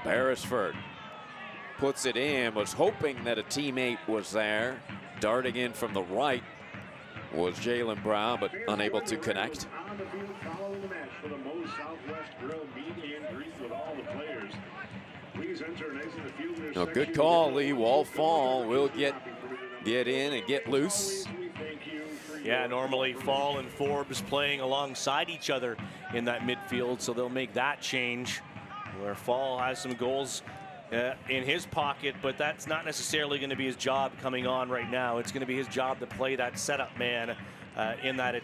[SPEAKER 2] Beresford puts it in, was hoping that a teammate was there. Darting in from the right was Jaylen Brown, but unable to connect. No, good call, Lee. Wall, Fall will get in and get loose.
[SPEAKER 3] Yeah, normally Fall and Forbes playing alongside each other in that midfield, so they'll make that change where Fall has some goals in his pocket, but that's not necessarily going to be his job coming on right now. It's going to be his job to play that setup man in that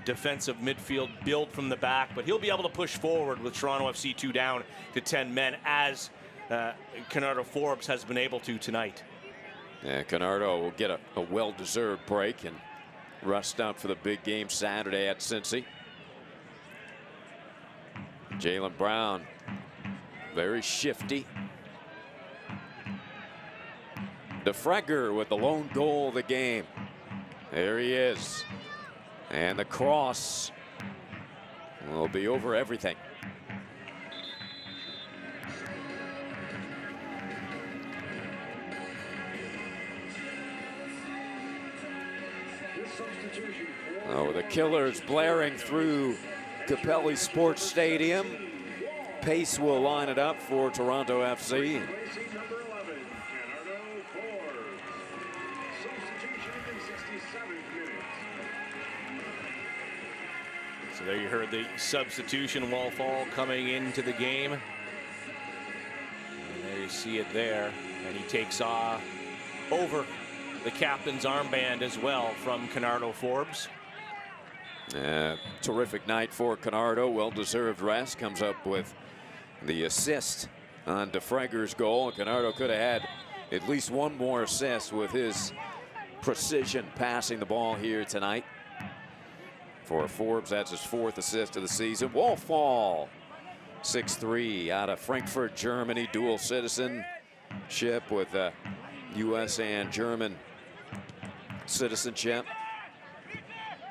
[SPEAKER 3] defensive midfield build from the back, but he'll be able to push forward with Toronto FC 2 down to 10 men as Canardo Forbes has been able to tonight.
[SPEAKER 2] Yeah, Canardo will get a well-deserved break and rest up for the big game Saturday at Cincy. Jaylen Brown, very shifty. DeFregger with the lone goal of the game. There he is. And the cross will be over everything.
[SPEAKER 5] This
[SPEAKER 2] Oh, the Killers blaring through Capelli Sport Stadium. Pace will line it up for Toronto FC.
[SPEAKER 3] So there you heard the substitution. Wallfall coming into the game. And there you see it there. And he takes over the captain's armband as well from Canardo Forbes.
[SPEAKER 2] Terrific night for Canardo. Well-deserved rest. Comes up with the assist on DeFreger's goal. Canardo could have had at least one more assist with his precision passing the ball here tonight. For Forbes, that's his 4th assist of the season. Wallfall, 6'3", out of Frankfurt, Germany, dual citizenship with U.S. and German citizenship.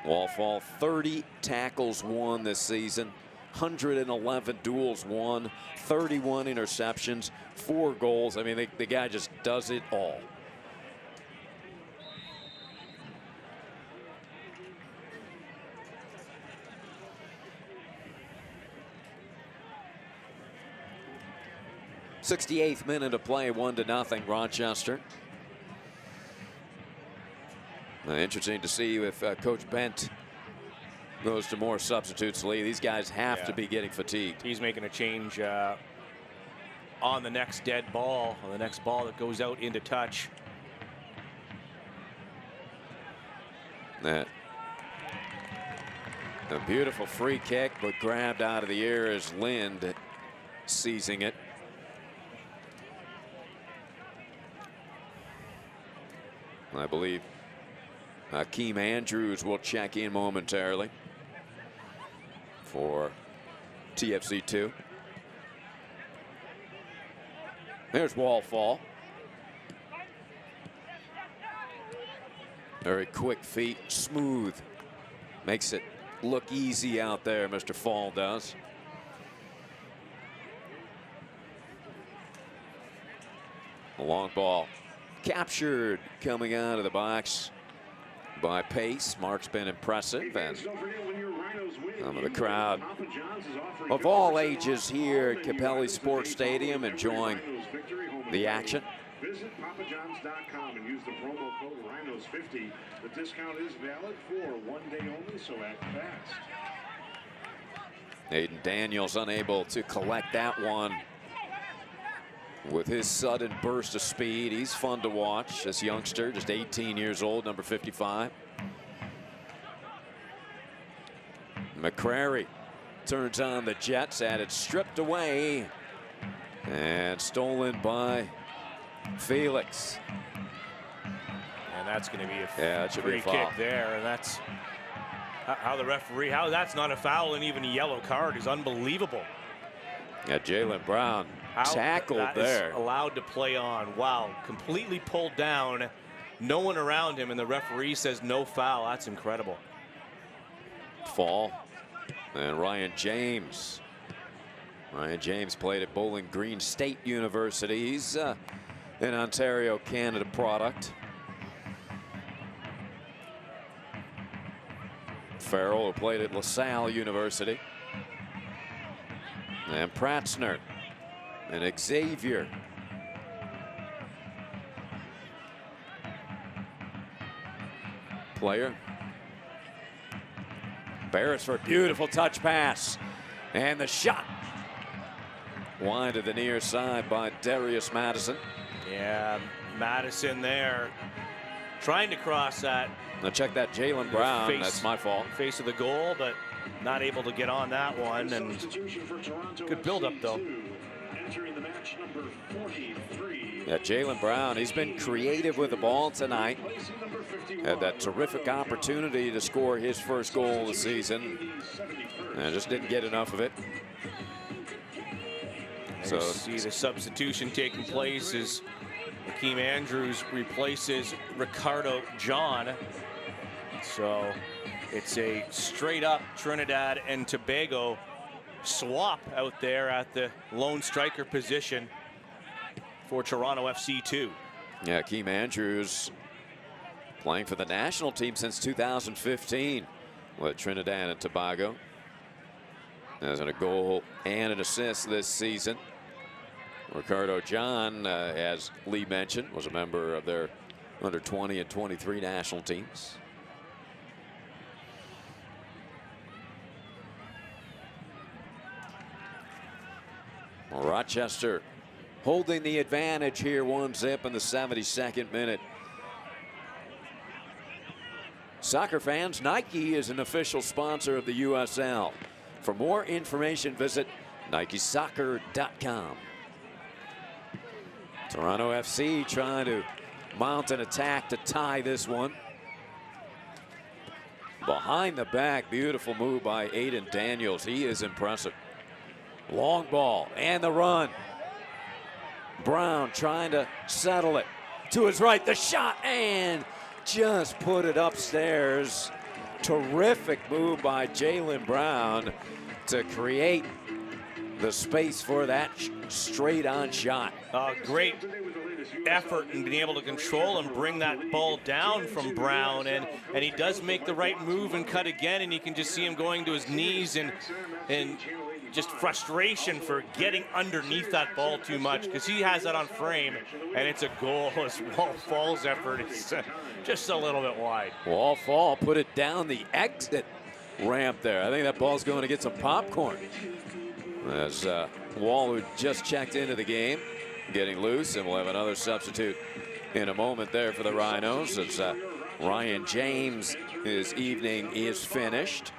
[SPEAKER 2] Wallfall, 30 tackles won this season, 111 duels won, 31 interceptions, 4 goals. I mean, the guy just does it all. '68th minute of play, 1-0 Rochester. Interesting to see if Coach Bent goes to more substitutes. Lee, these guys have to be getting fatigued.
[SPEAKER 3] He's making a change on the next dead ball, on the next ball that goes out into touch.
[SPEAKER 2] A beautiful free kick, but grabbed out of the air as Lind seizing it. I believe Hakeem Andrews will check in momentarily for TFC 2. There's Wallfall. Very quick feet, smooth. Makes it look easy out there, Mr. Fall does. The long ball captured coming out of the box by Pace. Mark's been impressive, and some of the crowd of all ages here at Capelli Sport Stadium enjoying the action.
[SPEAKER 5] Visit papajohns.com and use the promo code Rhinos50. The discount is valid for 1 day only, so act fast.
[SPEAKER 2] Aiden Daniels unable to collect that one with his sudden burst of speed. He's fun to watch, this youngster, just 18 years old, number 55. McCrary turns on the Jets, had it stripped away and stolen by Felix.
[SPEAKER 3] And that's going to be a
[SPEAKER 2] free
[SPEAKER 3] kick there, and that's how the referee, how that's not a foul and even a yellow card is unbelievable.
[SPEAKER 2] Yeah, Jalen Brown tackled there.
[SPEAKER 3] Allowed to play on. Wow, completely pulled down, no one around him, and the referee says no foul. That's incredible.
[SPEAKER 2] Fall. And Ryan James. Ryan James played at Bowling Green State University. He's an Ontario, Canada product. Farrell, who played at LaSalle University. And Pratzner and Xavier. Player. Barris for a beautiful touch pass. And the shot. Wide to the near side by Darius Madison.
[SPEAKER 3] Yeah, Madison there trying to cross that.
[SPEAKER 2] Now check that, Jalen Brown. That's my fault.
[SPEAKER 3] Face of the goal, but not able to get on that one. And good build-up, though.
[SPEAKER 2] Yeah, Jalen Brown, he's been creative with the ball tonight. Had that terrific opportunity to score his first goal of the season. And just didn't get enough of it.
[SPEAKER 3] So see the substitution taking place as Hakeem Andrews replaces Ricardo John. So it's a straight up Trinidad and Tobago swap out there at the lone striker position for Toronto FC 2.
[SPEAKER 2] Yeah, Hakeem Andrews playing for the national team since 2015 with Trinidad and Tobago. Has a goal and an assist this season. Ricardo John, as Lee mentioned, was a member of their under 20 and 23 national teams. Rochester holding the advantage here, 1-0 in the 72nd minute. Soccer fans, Nike is an official sponsor of the USL. For more information, visit NikeSoccer.com. Toronto FC trying to mount an attack to tie this one. Behind the back, beautiful move by Aiden Daniels. He is impressive. Long ball and the run. Brown trying to settle it to his right. The shot and just put it upstairs. Terrific move by Jalen Brown to create the space for that straight on shot.
[SPEAKER 3] Great effort in being able to control and bring that ball down from Brown, and he does make the right move and cut again, and you can just see him going to his knees and just frustration for getting underneath that ball too much, because he has that on frame, and it's a goal. His Wall Fall's effort is just a little bit wide.
[SPEAKER 2] Wall Fall put it down the exit ramp there. I think that ball's going to get some popcorn. As Wall, who just checked into the game, getting loose, and we'll have another substitute in a moment there for the Rhinos as Ryan James, his evening is finished.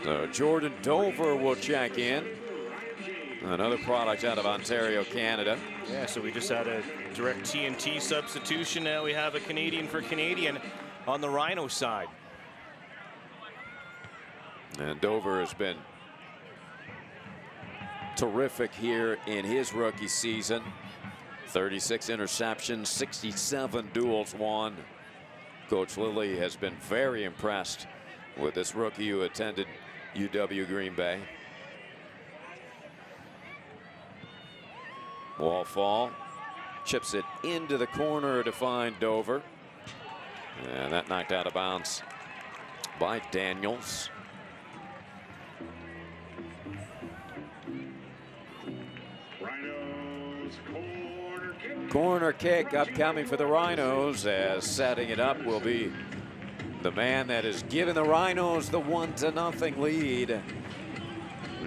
[SPEAKER 2] So Jordan Dover will check in. Another product out of Ontario, Canada.
[SPEAKER 3] Yeah, so we just had a direct TNT substitution. Now we have a Canadian for Canadian on the Rhino side.
[SPEAKER 2] And Dover has been terrific here in his rookie season. 36 interceptions, 67 duels won. Coach Lilly has been very impressed with this rookie who attended UW Green Bay. Wall Fall chips it into the corner to find Dover. And that knocked out of bounds by Daniels. Corner kick upcoming for the Rhinos, as setting it up will be the man that has given the Rhinos the 1-0 lead,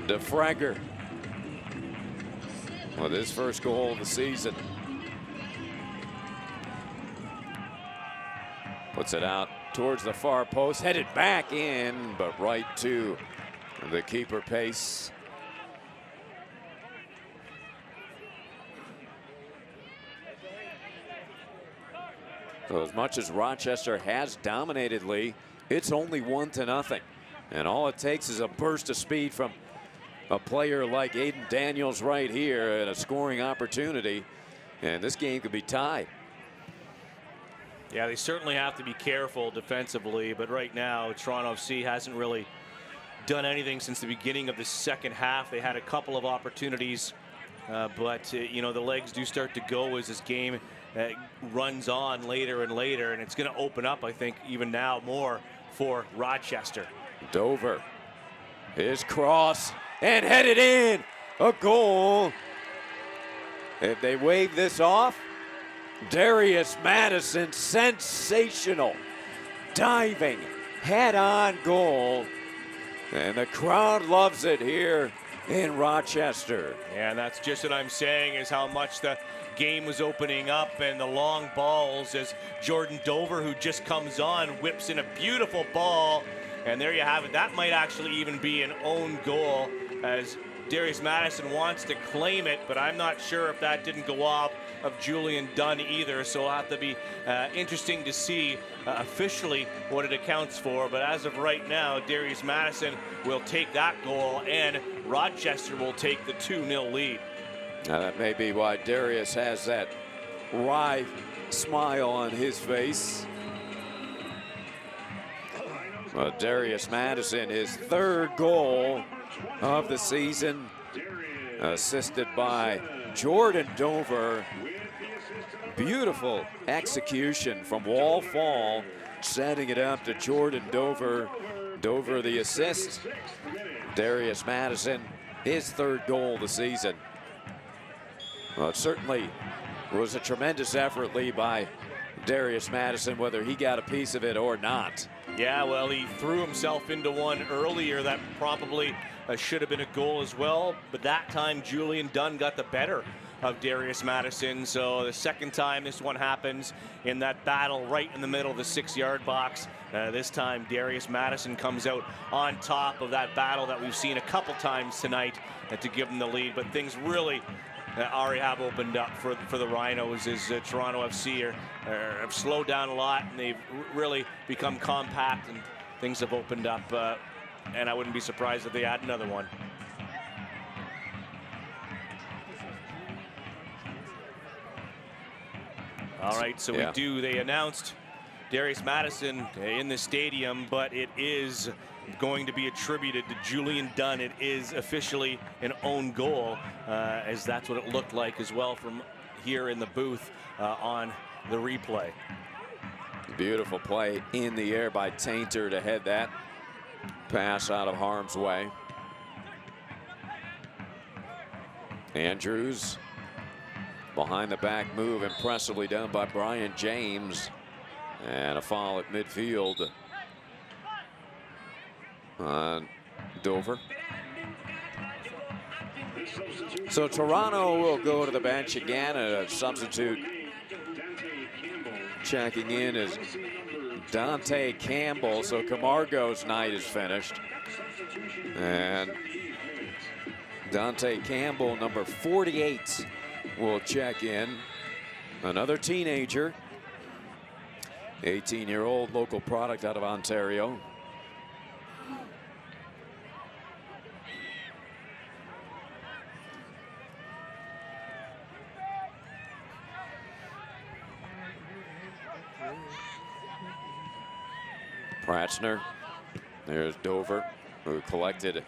[SPEAKER 2] DeFregger, with his first goal of the season. Puts it out towards the far post, headed back in, but right to the keeper Pace. So as much as Rochester has dominated Lee, it's only 1-0. And all it takes is a burst of speed from a player like Aiden Daniels right here and a scoring opportunity. And this game could be tied.
[SPEAKER 3] Yeah, they certainly have to be careful defensively, but right now Toronto FC hasn't really done anything since the beginning of the second half. They had a couple of opportunities, but you know, the legs do start to go as this game runs on later and later, and it's going to open up, I think, even now more for Rochester.
[SPEAKER 2] Dover, his cross, and headed in, a goal. If they wave this off, Darius Madison, sensational diving head-on goal, and the crowd loves it here in Rochester.
[SPEAKER 3] Yeah, and that's just what I'm saying, is how much the game was opening up, and the long balls as Jordan Dover, who just comes on, whips in a beautiful ball, and there you have it. That might actually even be an own goal, as Darius Madison wants to claim it, but I'm not sure if that didn't go off of Julian Dunn either, so it'll have to be interesting to see officially what it accounts for. But as of right now, Darius Madison will take that goal, and Rochester will take the 2-0 lead.
[SPEAKER 2] Now that may be why Darius has that wry smile on his face. Darius Madison, his third goal of the season, assisted by Jordan Dover. Beautiful execution from Wall Fall, setting it up to Jordan Dover. Dover the assist. Darius Madison, his 3rd goal of the season. Well, it certainly was a tremendous effort, Lee, by Darius Madison, whether he got a piece of it or not.
[SPEAKER 3] Yeah, well, he threw himself into one earlier that probably should have been a goal as well, but that time Julian Dunn got the better of Darius Madison. So the second time this one happens in that battle right in the middle of the 6-yard box. This time Darius Madison comes out on top of that battle that we've seen a couple times tonight to give them the lead. But things really already have opened up for the Rhinos as Toronto FC have slowed down a lot, and they've really become compact, and things have opened up. And I wouldn't be surprised if they add another one. All right, so they announced Darius Madison in the stadium, but it is going to be attributed to Julian Dunn. It is officially an own goal, as that's what it looked like as well from here in the booth on the replay.
[SPEAKER 2] Beautiful play in the air by Tainter to head that pass out of harm's way. Andrews, behind the back move, impressively done by Brian James. And a foul at midfield on Dover. So Toronto will go to the bench again. A substitute checking in is Dante Campbell. So Camargo's night is finished. And Dante Campbell, number 48, will check in. Another teenager. 18-year-old local product out of Ontario. Pratzner. There's Dover, who collected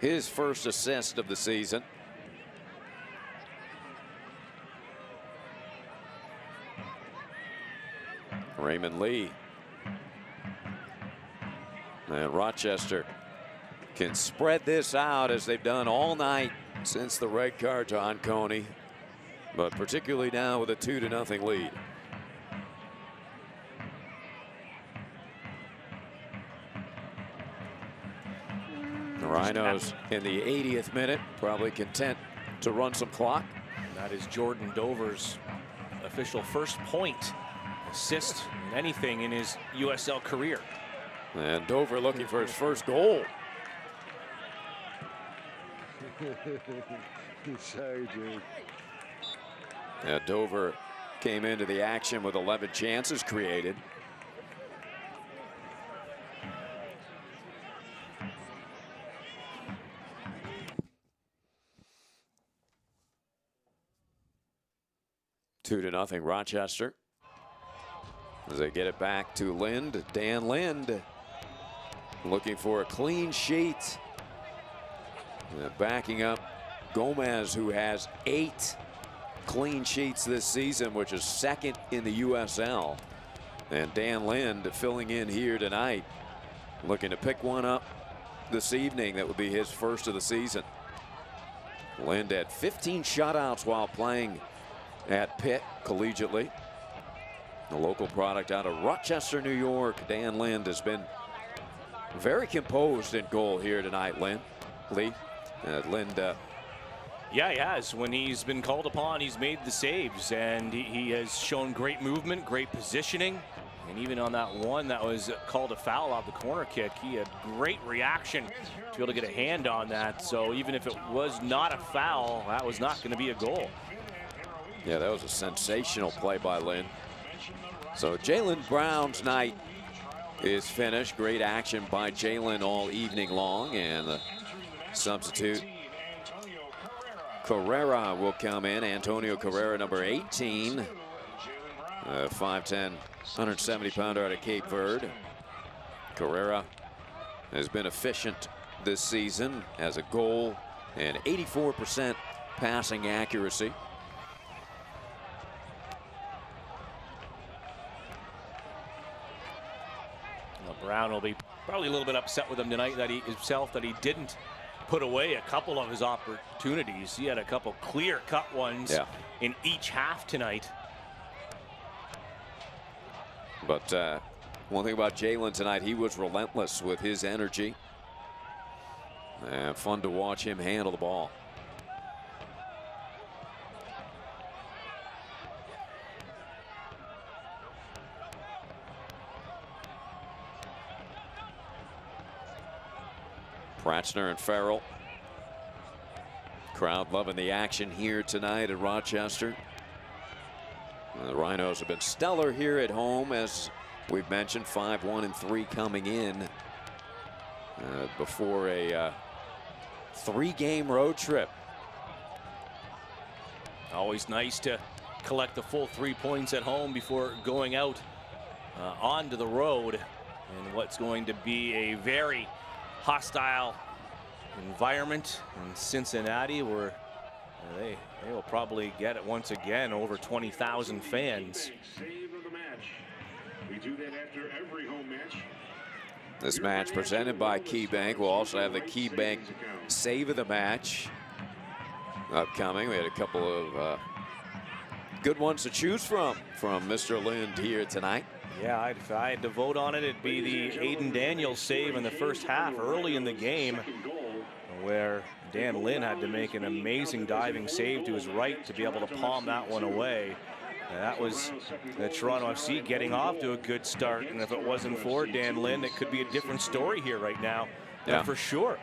[SPEAKER 2] his first assist of the season. Raymond Lee. And Rochester can spread this out as they've done all night since the red card to Anconi, but particularly now with a 2-0 lead. The Rhinos in the 80th minute, probably content to run some clock.
[SPEAKER 3] That is Jordan Dover's official first point assist in anything in his USL career.
[SPEAKER 2] And Dover looking for his first goal. Yeah, Dover came into the action with 11 chances created. Two to nothing Rochester. As they get it back to Lind, Dan Lind looking for a clean sheet. Backing up Gomez, who has 8 clean sheets this season, which is second in the USL. And Dan Lind filling in here tonight, looking to pick one up this evening. That would be his first of the season. Lind had 15 shutouts while playing at Pitt collegiately. The local product out of Rochester, New York. Dan Lind has been very composed in goal here tonight, Lee. Lind.
[SPEAKER 3] Yeah, he has. When he's been called upon, he's made the saves, and he has shown great movement, great positioning. And even on that one that was called a foul off the corner kick, he had great reaction to be able to get a hand on that. So even if it was not a foul, that was not going to be a goal.
[SPEAKER 2] Yeah, that was a sensational play by Lind. So Jalen Brown's night is finished. Great action by Jalen all evening long. And the substitute Carrera will come in. Antonio Carrera, number 18. 5'10", 170-pounder out of Cape Verde. Carrera has been efficient this season. Has a goal and 84% passing accuracy.
[SPEAKER 3] Brown will be probably a little bit upset with him tonight that he didn't put away a couple of his opportunities. He had a couple clear-cut ones in each half tonight.
[SPEAKER 2] But one thing about Jalen tonight, he was relentless with his energy. And fun to watch him handle the ball. Pratchner and Farrell. Crowd loving the action here tonight at Rochester. The Rhinos have been stellar here at home, as we've mentioned, 5-1-3 coming in before a 3-game road trip.
[SPEAKER 3] Always nice to collect the full 3 points at home before going out onto the road in what's going to be a very hostile environment in Cincinnati, where they will probably get it once again over 20,000 fans.
[SPEAKER 5] Save of the match. We do that after every home match.
[SPEAKER 2] This match presented by KeyBank. We'll also have the KeyBank save of the match upcoming. We had a couple of good ones to choose from Mr. Lind here tonight.
[SPEAKER 3] Yeah, if I had to vote on it, it'd be the Aiden Daniels save in the first half early in the game, where Dan Lynn had to make an amazing diving save to his right to be able to palm that one away. And that was the Toronto FC getting off to a good start, and if it wasn't for Dan Lynn, it could be a different story here right now. Yeah, for sure.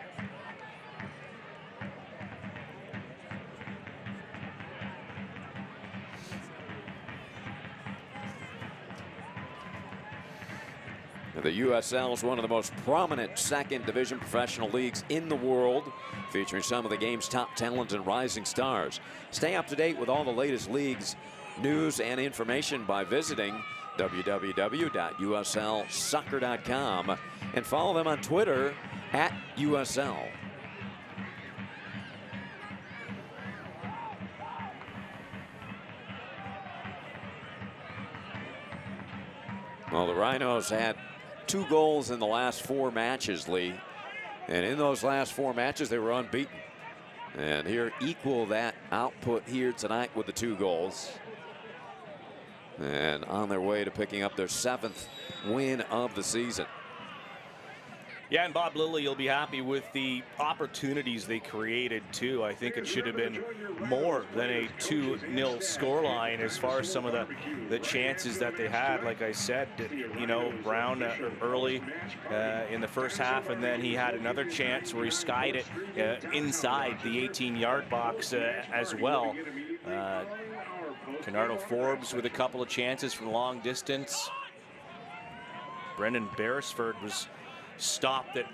[SPEAKER 2] The USL is one of the most prominent second division professional leagues in the world, featuring some of the game's top talent and rising stars. Stay up to date with all the latest leagues, news, and information by visiting www.uslsoccer.com and follow them on Twitter @USL. Well, the Rhinos had 2 goals in the last 4 matches, Lee. And in those last 4 matches, they were unbeaten. And here, equal that output here tonight with the 2 goals. And on their way to picking up their 7th win of the season.
[SPEAKER 3] Yeah, and Bob Lilley, you'll be happy with the opportunities they created, too. I think it should have been more than a 2-0 scoreline as far as some of the chances that they had. Like I said, you know, Brown early in the first half, and then he had another chance where he skied it inside the 18-yard box as well. Canardo Forbes with a couple of chances from long distance. Brendan Beresford was stopped at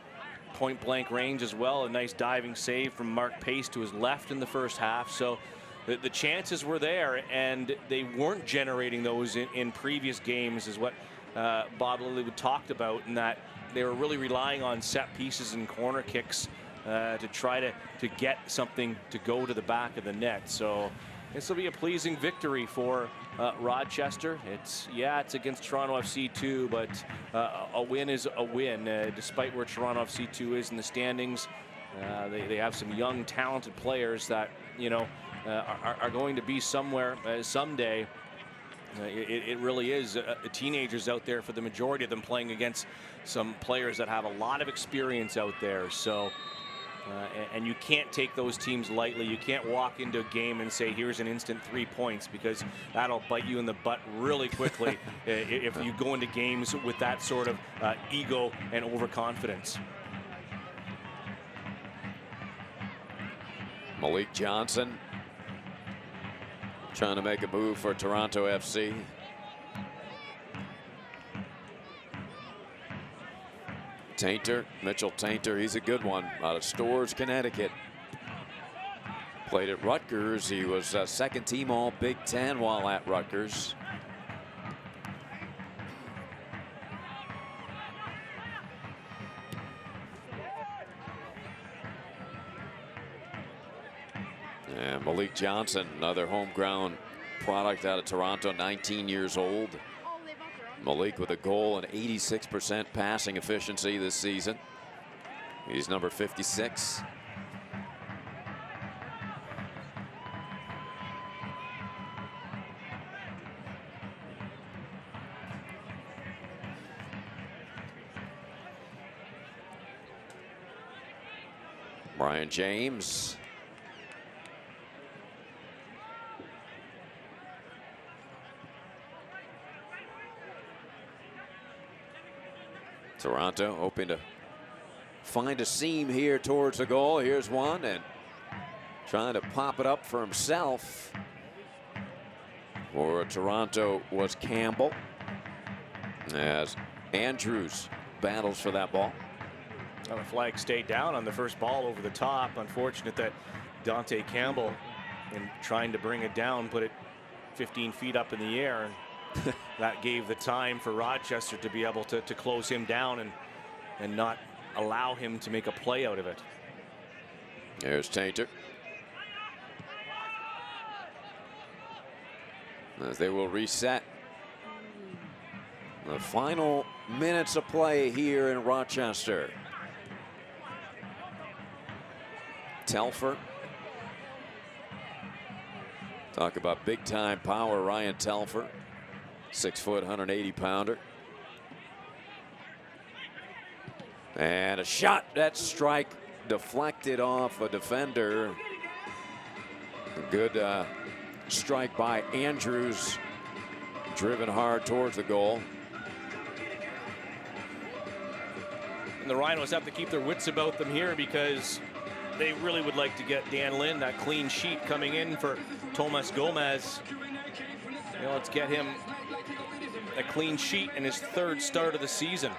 [SPEAKER 3] point-blank range as well. A nice diving save from Mark Pace to his left in the first half. So the chances were there, and they weren't generating those in previous games, is what Bob Lilley talked about, and that they were really relying on set pieces and corner kicks to try to get something to go to the back of the net. So this will be a pleasing victory for Rochester. It's against Toronto FC 2, but a win is a win. Despite where Toronto FC 2 is in the standings, they have some young, talented players that, you know, are going to be somewhere someday. It really is teenagers out there for the majority of them, playing against some players that have a lot of experience out there. So. And you can't take those teams lightly. You can't walk into a game and say, here's an instant 3 points, because that'll bite you in the butt really quickly if you go into games with that sort of ego and overconfidence.
[SPEAKER 2] Malik Johnson trying to make a move for Toronto FC. Mitchell Tainter, he's a good one, out of Storrs, Connecticut. Played at Rutgers. He was second team all Big Ten while at Rutgers. And Malik Johnson, another homegrown product out of Toronto, 19 years old. Malik with a goal and 86% passing efficiency this season. He's number 56. Brian James. Toronto hoping to find a seam here towards the goal. Here's one, and trying to pop it up for himself. For Toronto was Campbell, as Andrews battles for that ball.
[SPEAKER 3] Well, the flag stayed down on the first ball over the top. Unfortunate that Dante Campbell, in trying to bring it down, put it 15 feet up in the air. And that gave the time for Rochester to be able to close him down and not allow him to make a play out of it.
[SPEAKER 2] There's Tainter. As they will reset. The final minutes of play here in Rochester. Telfer. Talk about big time power, Ryan Telfer. 6 foot, 180 pounder. And a shot, that strike deflected off a defender. A good strike by Andrews, driven hard towards the goal.
[SPEAKER 3] And the Rhinos have to keep their wits about them here, because they really would like to get Dan Lynn that clean sheet coming in for Tomas Gomez. You know, let's get him a clean sheet in his 3rd start of the season.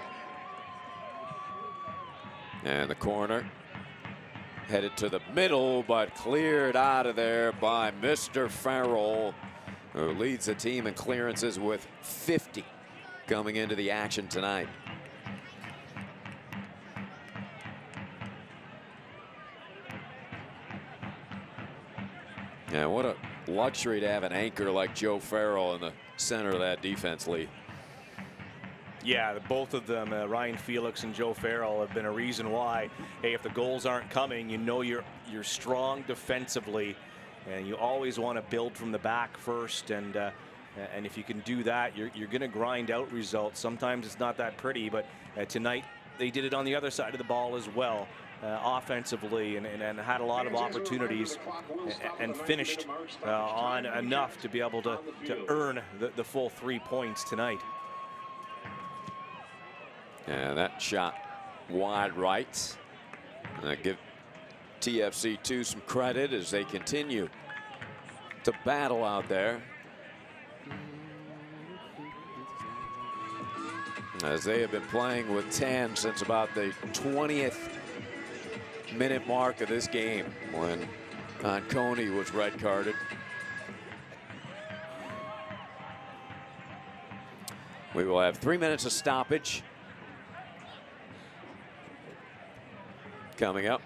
[SPEAKER 2] And the corner headed to the middle, but cleared out of there by Mr. Farrell, who leads the team in clearances with 50 coming into the action tonight. Yeah, what a luxury to have an anchor like Joe Farrell in the center of that defense, Lee.
[SPEAKER 3] Yeah, both of them, Ryan Felix and Joe Farrell, have been a reason why, hey, if the goals aren't coming, you know you're strong defensively, and you always want to build from the back first, and if you can do that, you're going to grind out results. Sometimes it's not that pretty, but tonight they did it on the other side of the ball as well, offensively, and had a lot of opportunities and finished on enough to be able to earn the full 3 points tonight.
[SPEAKER 2] And that shot wide right. Give TFC2 some credit as they continue to battle out there, as they have been playing with 10 since about the 20th minute mark of this game, when Anconi was red carded. We will have 3 minutes of stoppage coming up.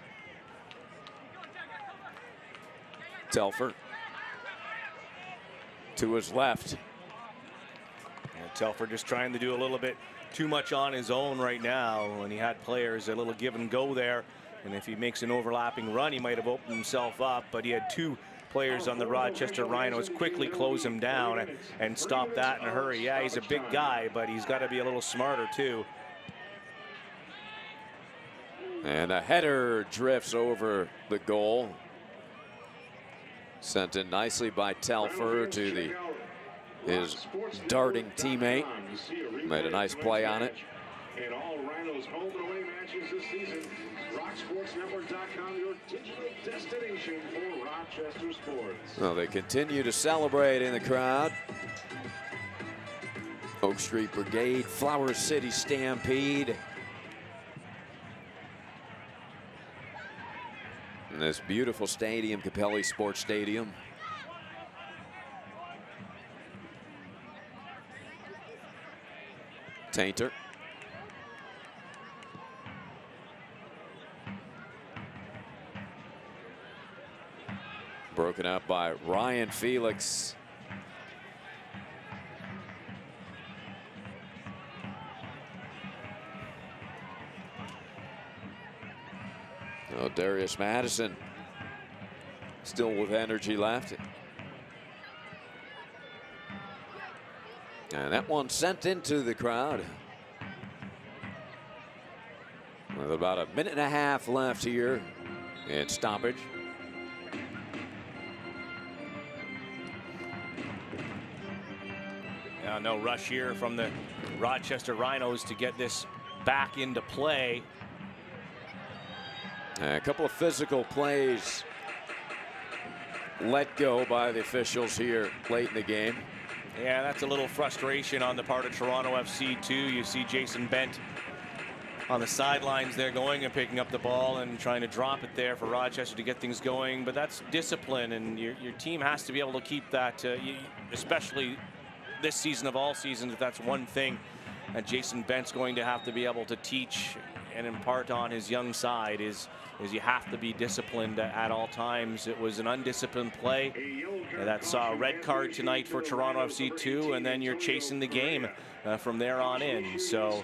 [SPEAKER 2] Telfer to his left.
[SPEAKER 3] And Telfer just trying to do a little bit too much on his own right now, when he had players a little give and go there. And if he makes an overlapping run, he might have opened himself up, but he had 2 players on the Rochester Rhinos quickly close him down and stop that in a hurry. Yeah, he's a big guy, but he's got to be a little smarter too.
[SPEAKER 2] And a header drifts over the goal. Sent in nicely by Telfer to his darting teammate. Made a nice play on it.
[SPEAKER 5] In all Rhinos home and away matches this season, RockSportsNetwork.com, your digital destination for Rochester sports.
[SPEAKER 2] Well, they continue to celebrate in the crowd. Oak Street Brigade, Flower City Stampede. In this beautiful stadium, Capelli Sport Stadium. Tainter. Broken up by Ryan Felix. Well, Darius Madison still with energy left. And that one sent into the crowd. With about a minute and a half left here in stoppage.
[SPEAKER 3] No rush here from the Rochester Rhinos to get this back into play.
[SPEAKER 2] A couple of physical plays let go by the officials here late in the game.
[SPEAKER 3] Yeah, that's a little frustration on the part of Toronto FC too. You see Jason Bent on the sidelines there going and picking up the ball and trying to drop it there for Rochester to get things going. But that's discipline, and your team has to be able to keep that, especially this season of all seasons. If that's one thing that Jason Bent's going to have to be able to teach and impart on his young side is you have to be disciplined at all times. It was an undisciplined play that saw a red card tonight for Toronto FC 2, and then you're chasing the game from there on in. So,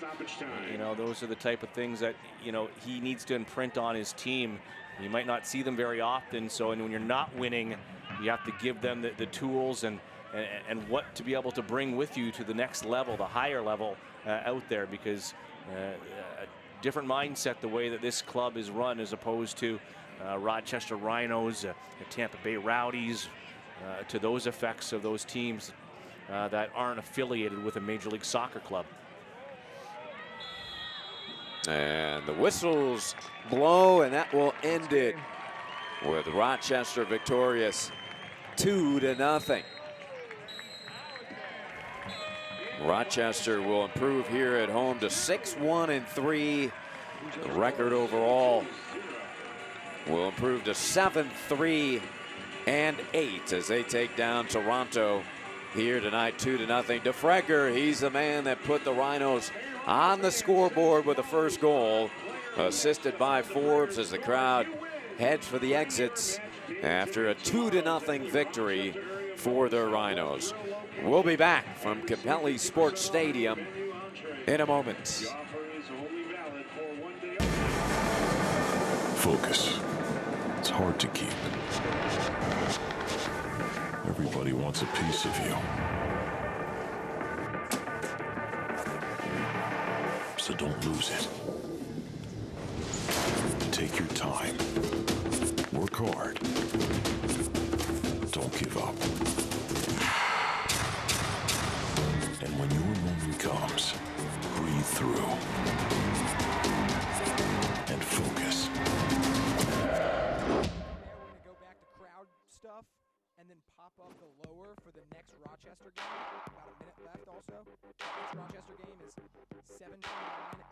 [SPEAKER 3] those are the type of things that, he needs to imprint on his team. You might not see them very often. So, and when you're not winning, you have to give them the tools and what to be able to bring with you to the next level, the higher level out there, because a different mindset the way that this club is run as opposed to Rochester Rhinos, the Tampa Bay Rowdies, to those effects of those teams that aren't affiliated with a Major League Soccer club.
[SPEAKER 2] And the whistles blow, and that will end it with Rochester victorious 2-0. Rochester will improve here at home to 6-1-3. The record overall will improve to 7-3-8 as they take down Toronto here tonight, 2-0. DeFreger, he's the man that put the Rhinos on the scoreboard with the first goal, assisted by Forbes as the crowd heads for the exits after a 2-0 victory for the Rhinos. We'll be back from Capelli Sport Stadium in a moment.
[SPEAKER 11] Focus. It's hard to keep. Everybody wants a piece of you. So don't lose it. Take your time. Work hard. Don't give up. And when your moment comes, breathe through and focus.
[SPEAKER 1] Go back to crowd stuff and then pop up the lower for the next Rochester game. About a minute left also. The next Rochester game is 7:29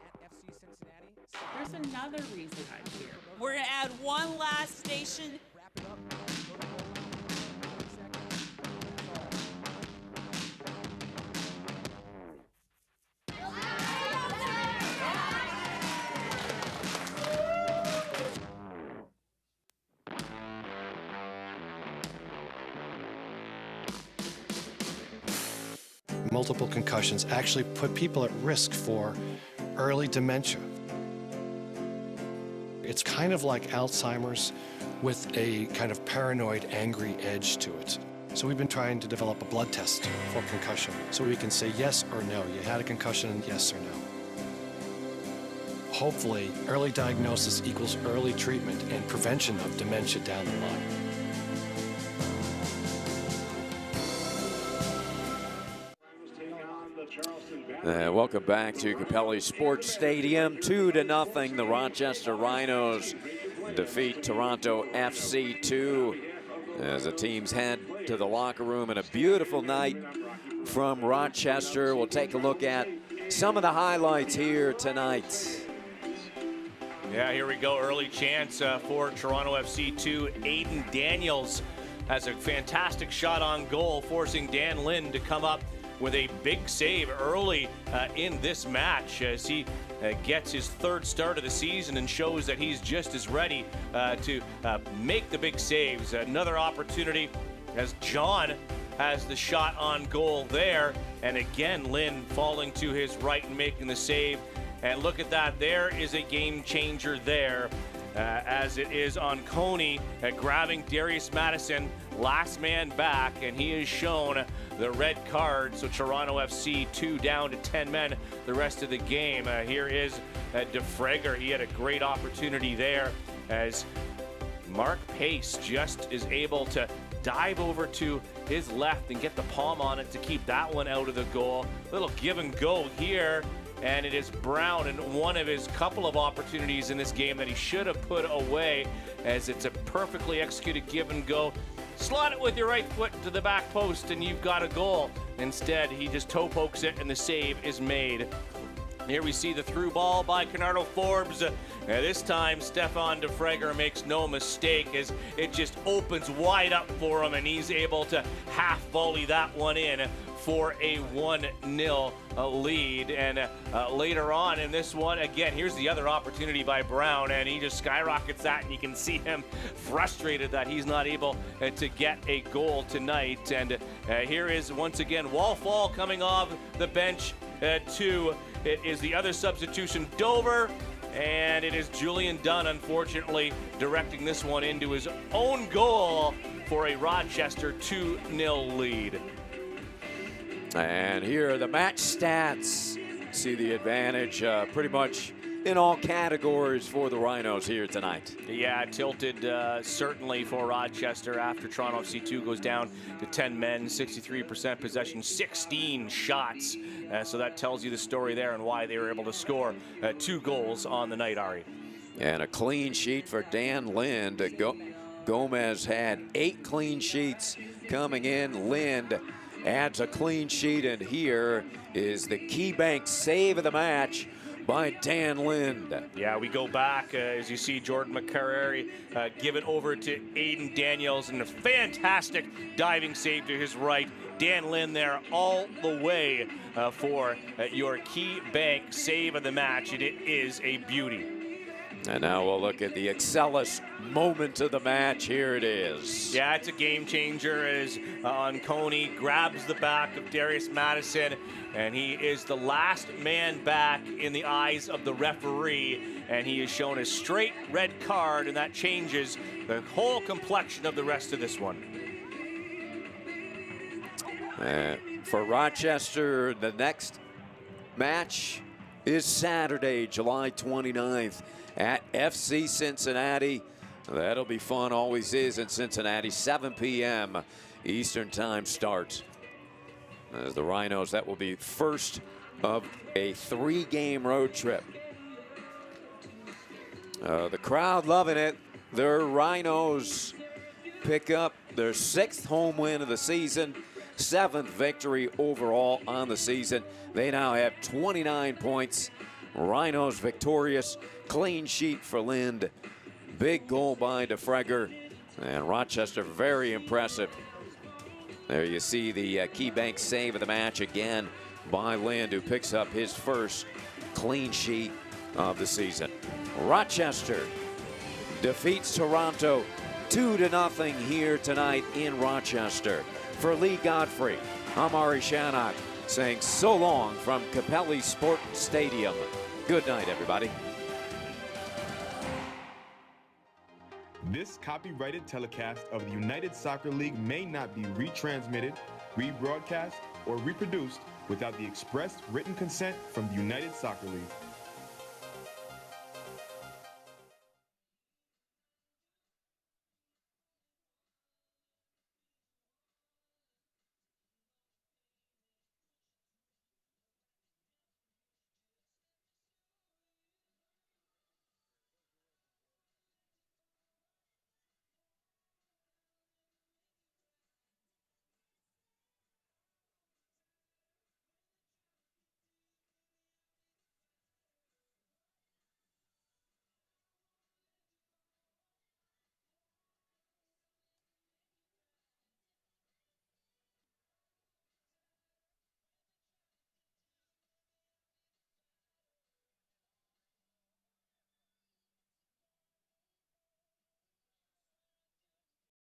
[SPEAKER 1] at FC Cincinnati.
[SPEAKER 12] There's another reason I'm here.
[SPEAKER 6] We're gonna add one last station.
[SPEAKER 1] Wrap it up.
[SPEAKER 10] Multiple concussions actually put people at risk for early dementia. It's kind of like Alzheimer's with a kind of paranoid, angry edge to it. So we've been trying to develop a blood test for concussion so we can say yes or no. You had a concussion, yes or no. Hopefully, early diagnosis equals early treatment and prevention of dementia down the line.
[SPEAKER 2] Welcome back to Capelli Sport Stadium. 2-0. The Rochester Rhinos defeat Toronto FC 2 as the teams head to the locker room. And a beautiful night from Rochester. We'll take a look at some of the highlights here tonight.
[SPEAKER 3] Yeah, here we go. Early chance for Toronto FC 2. Aiden Daniels has a fantastic shot on goal, forcing Dan Lynn to come up with a big save early in this match as he gets his third start of the season and shows that he's just as ready to make the big saves. Another opportunity as John has the shot on goal there, and again Lynn falling to his right and making the save. And look at that, there is a game changer there as it is on Coney grabbing Darius Madison, last man back, and he is shown the red card. So Toronto FC 2 down to 10 men the rest of the game. Here is DeFreger. He had a great opportunity there as Mark Pace just is able to dive over to his left and get the palm on it to keep that one out of the goal. Little give and go here, and it is Brown in one of his couple of opportunities in this game that he should have put away, as it's a perfectly executed give and go. Slot it with your right foot to the back post and you've got a goal. Instead, he just toe pokes it and the save is made. Here we see the through ball by Canardo Forbes. This time, Stefan DeFreger makes no mistake as it just opens wide up for him, and he's able to half volley that one in for a 1-0 lead. And later on in this one, again, here's the other opportunity by Brown, and he just skyrockets that, and you can see him frustrated that he's not able to get a goal tonight. And here is, once again, Wallfall coming off the bench to it is the other substitution, Dover, and it is Julian Dunn, unfortunately, directing this one into his own goal for a Rochester 2-0 lead.
[SPEAKER 2] And here are the match stats. See the advantage pretty much in all categories for the Rhinos here tonight.
[SPEAKER 3] Yeah, tilted certainly for Rochester after Toronto FC 2 goes down to 10 men, 63% possession, 16 shots. So that tells you the story there and why they were able to score 2 goals on the night, Ari.
[SPEAKER 2] And a clean sheet for Dan Lind. Gomez had 8 clean sheets coming in. Lind adds a clean sheet, and here is the Key Bank save of the match by Dan Lind.
[SPEAKER 3] Yeah, we go back as you see Jordan McCarary give it over to Aiden Daniels, and a fantastic diving save to his right. Dan Lind there all the way for your Key Bank save of the match, and it is a beauty.
[SPEAKER 2] And now we'll look at the Excellus moment of the match. Here it is.
[SPEAKER 3] Yeah, it's a game changer as Coney grabs the back of Darius Madison, and he is the last man back in the eyes of the referee, and he is shown a straight red card, and that changes the whole complexion of the rest of this one.
[SPEAKER 2] For Rochester, the next match is Saturday, July 29th. At FC Cincinnati. That'll be fun, always is in Cincinnati. 7 p.m. Eastern Time start. As the Rhinos, that will be first of a 3-game road trip. The crowd loving it. The Rhinos pick up their 6th home win of the season, 7th victory overall on the season. They now have 29 points. Rhinos victorious. Clean sheet for Lind. Big goal by DeFreger. And Rochester very impressive. There you see the Key Bank save of the match again by Lind, who picks up his first clean sheet of the season. Rochester defeats Toronto 2-0 here tonight in Rochester. For Lee Godfrey, I'm Ari Shannock saying so long from Capelli Sport Stadium. Good night, everybody.
[SPEAKER 13] This copyrighted telecast of the United Soccer League may not be retransmitted, rebroadcast, or reproduced without the express written consent from the United Soccer League.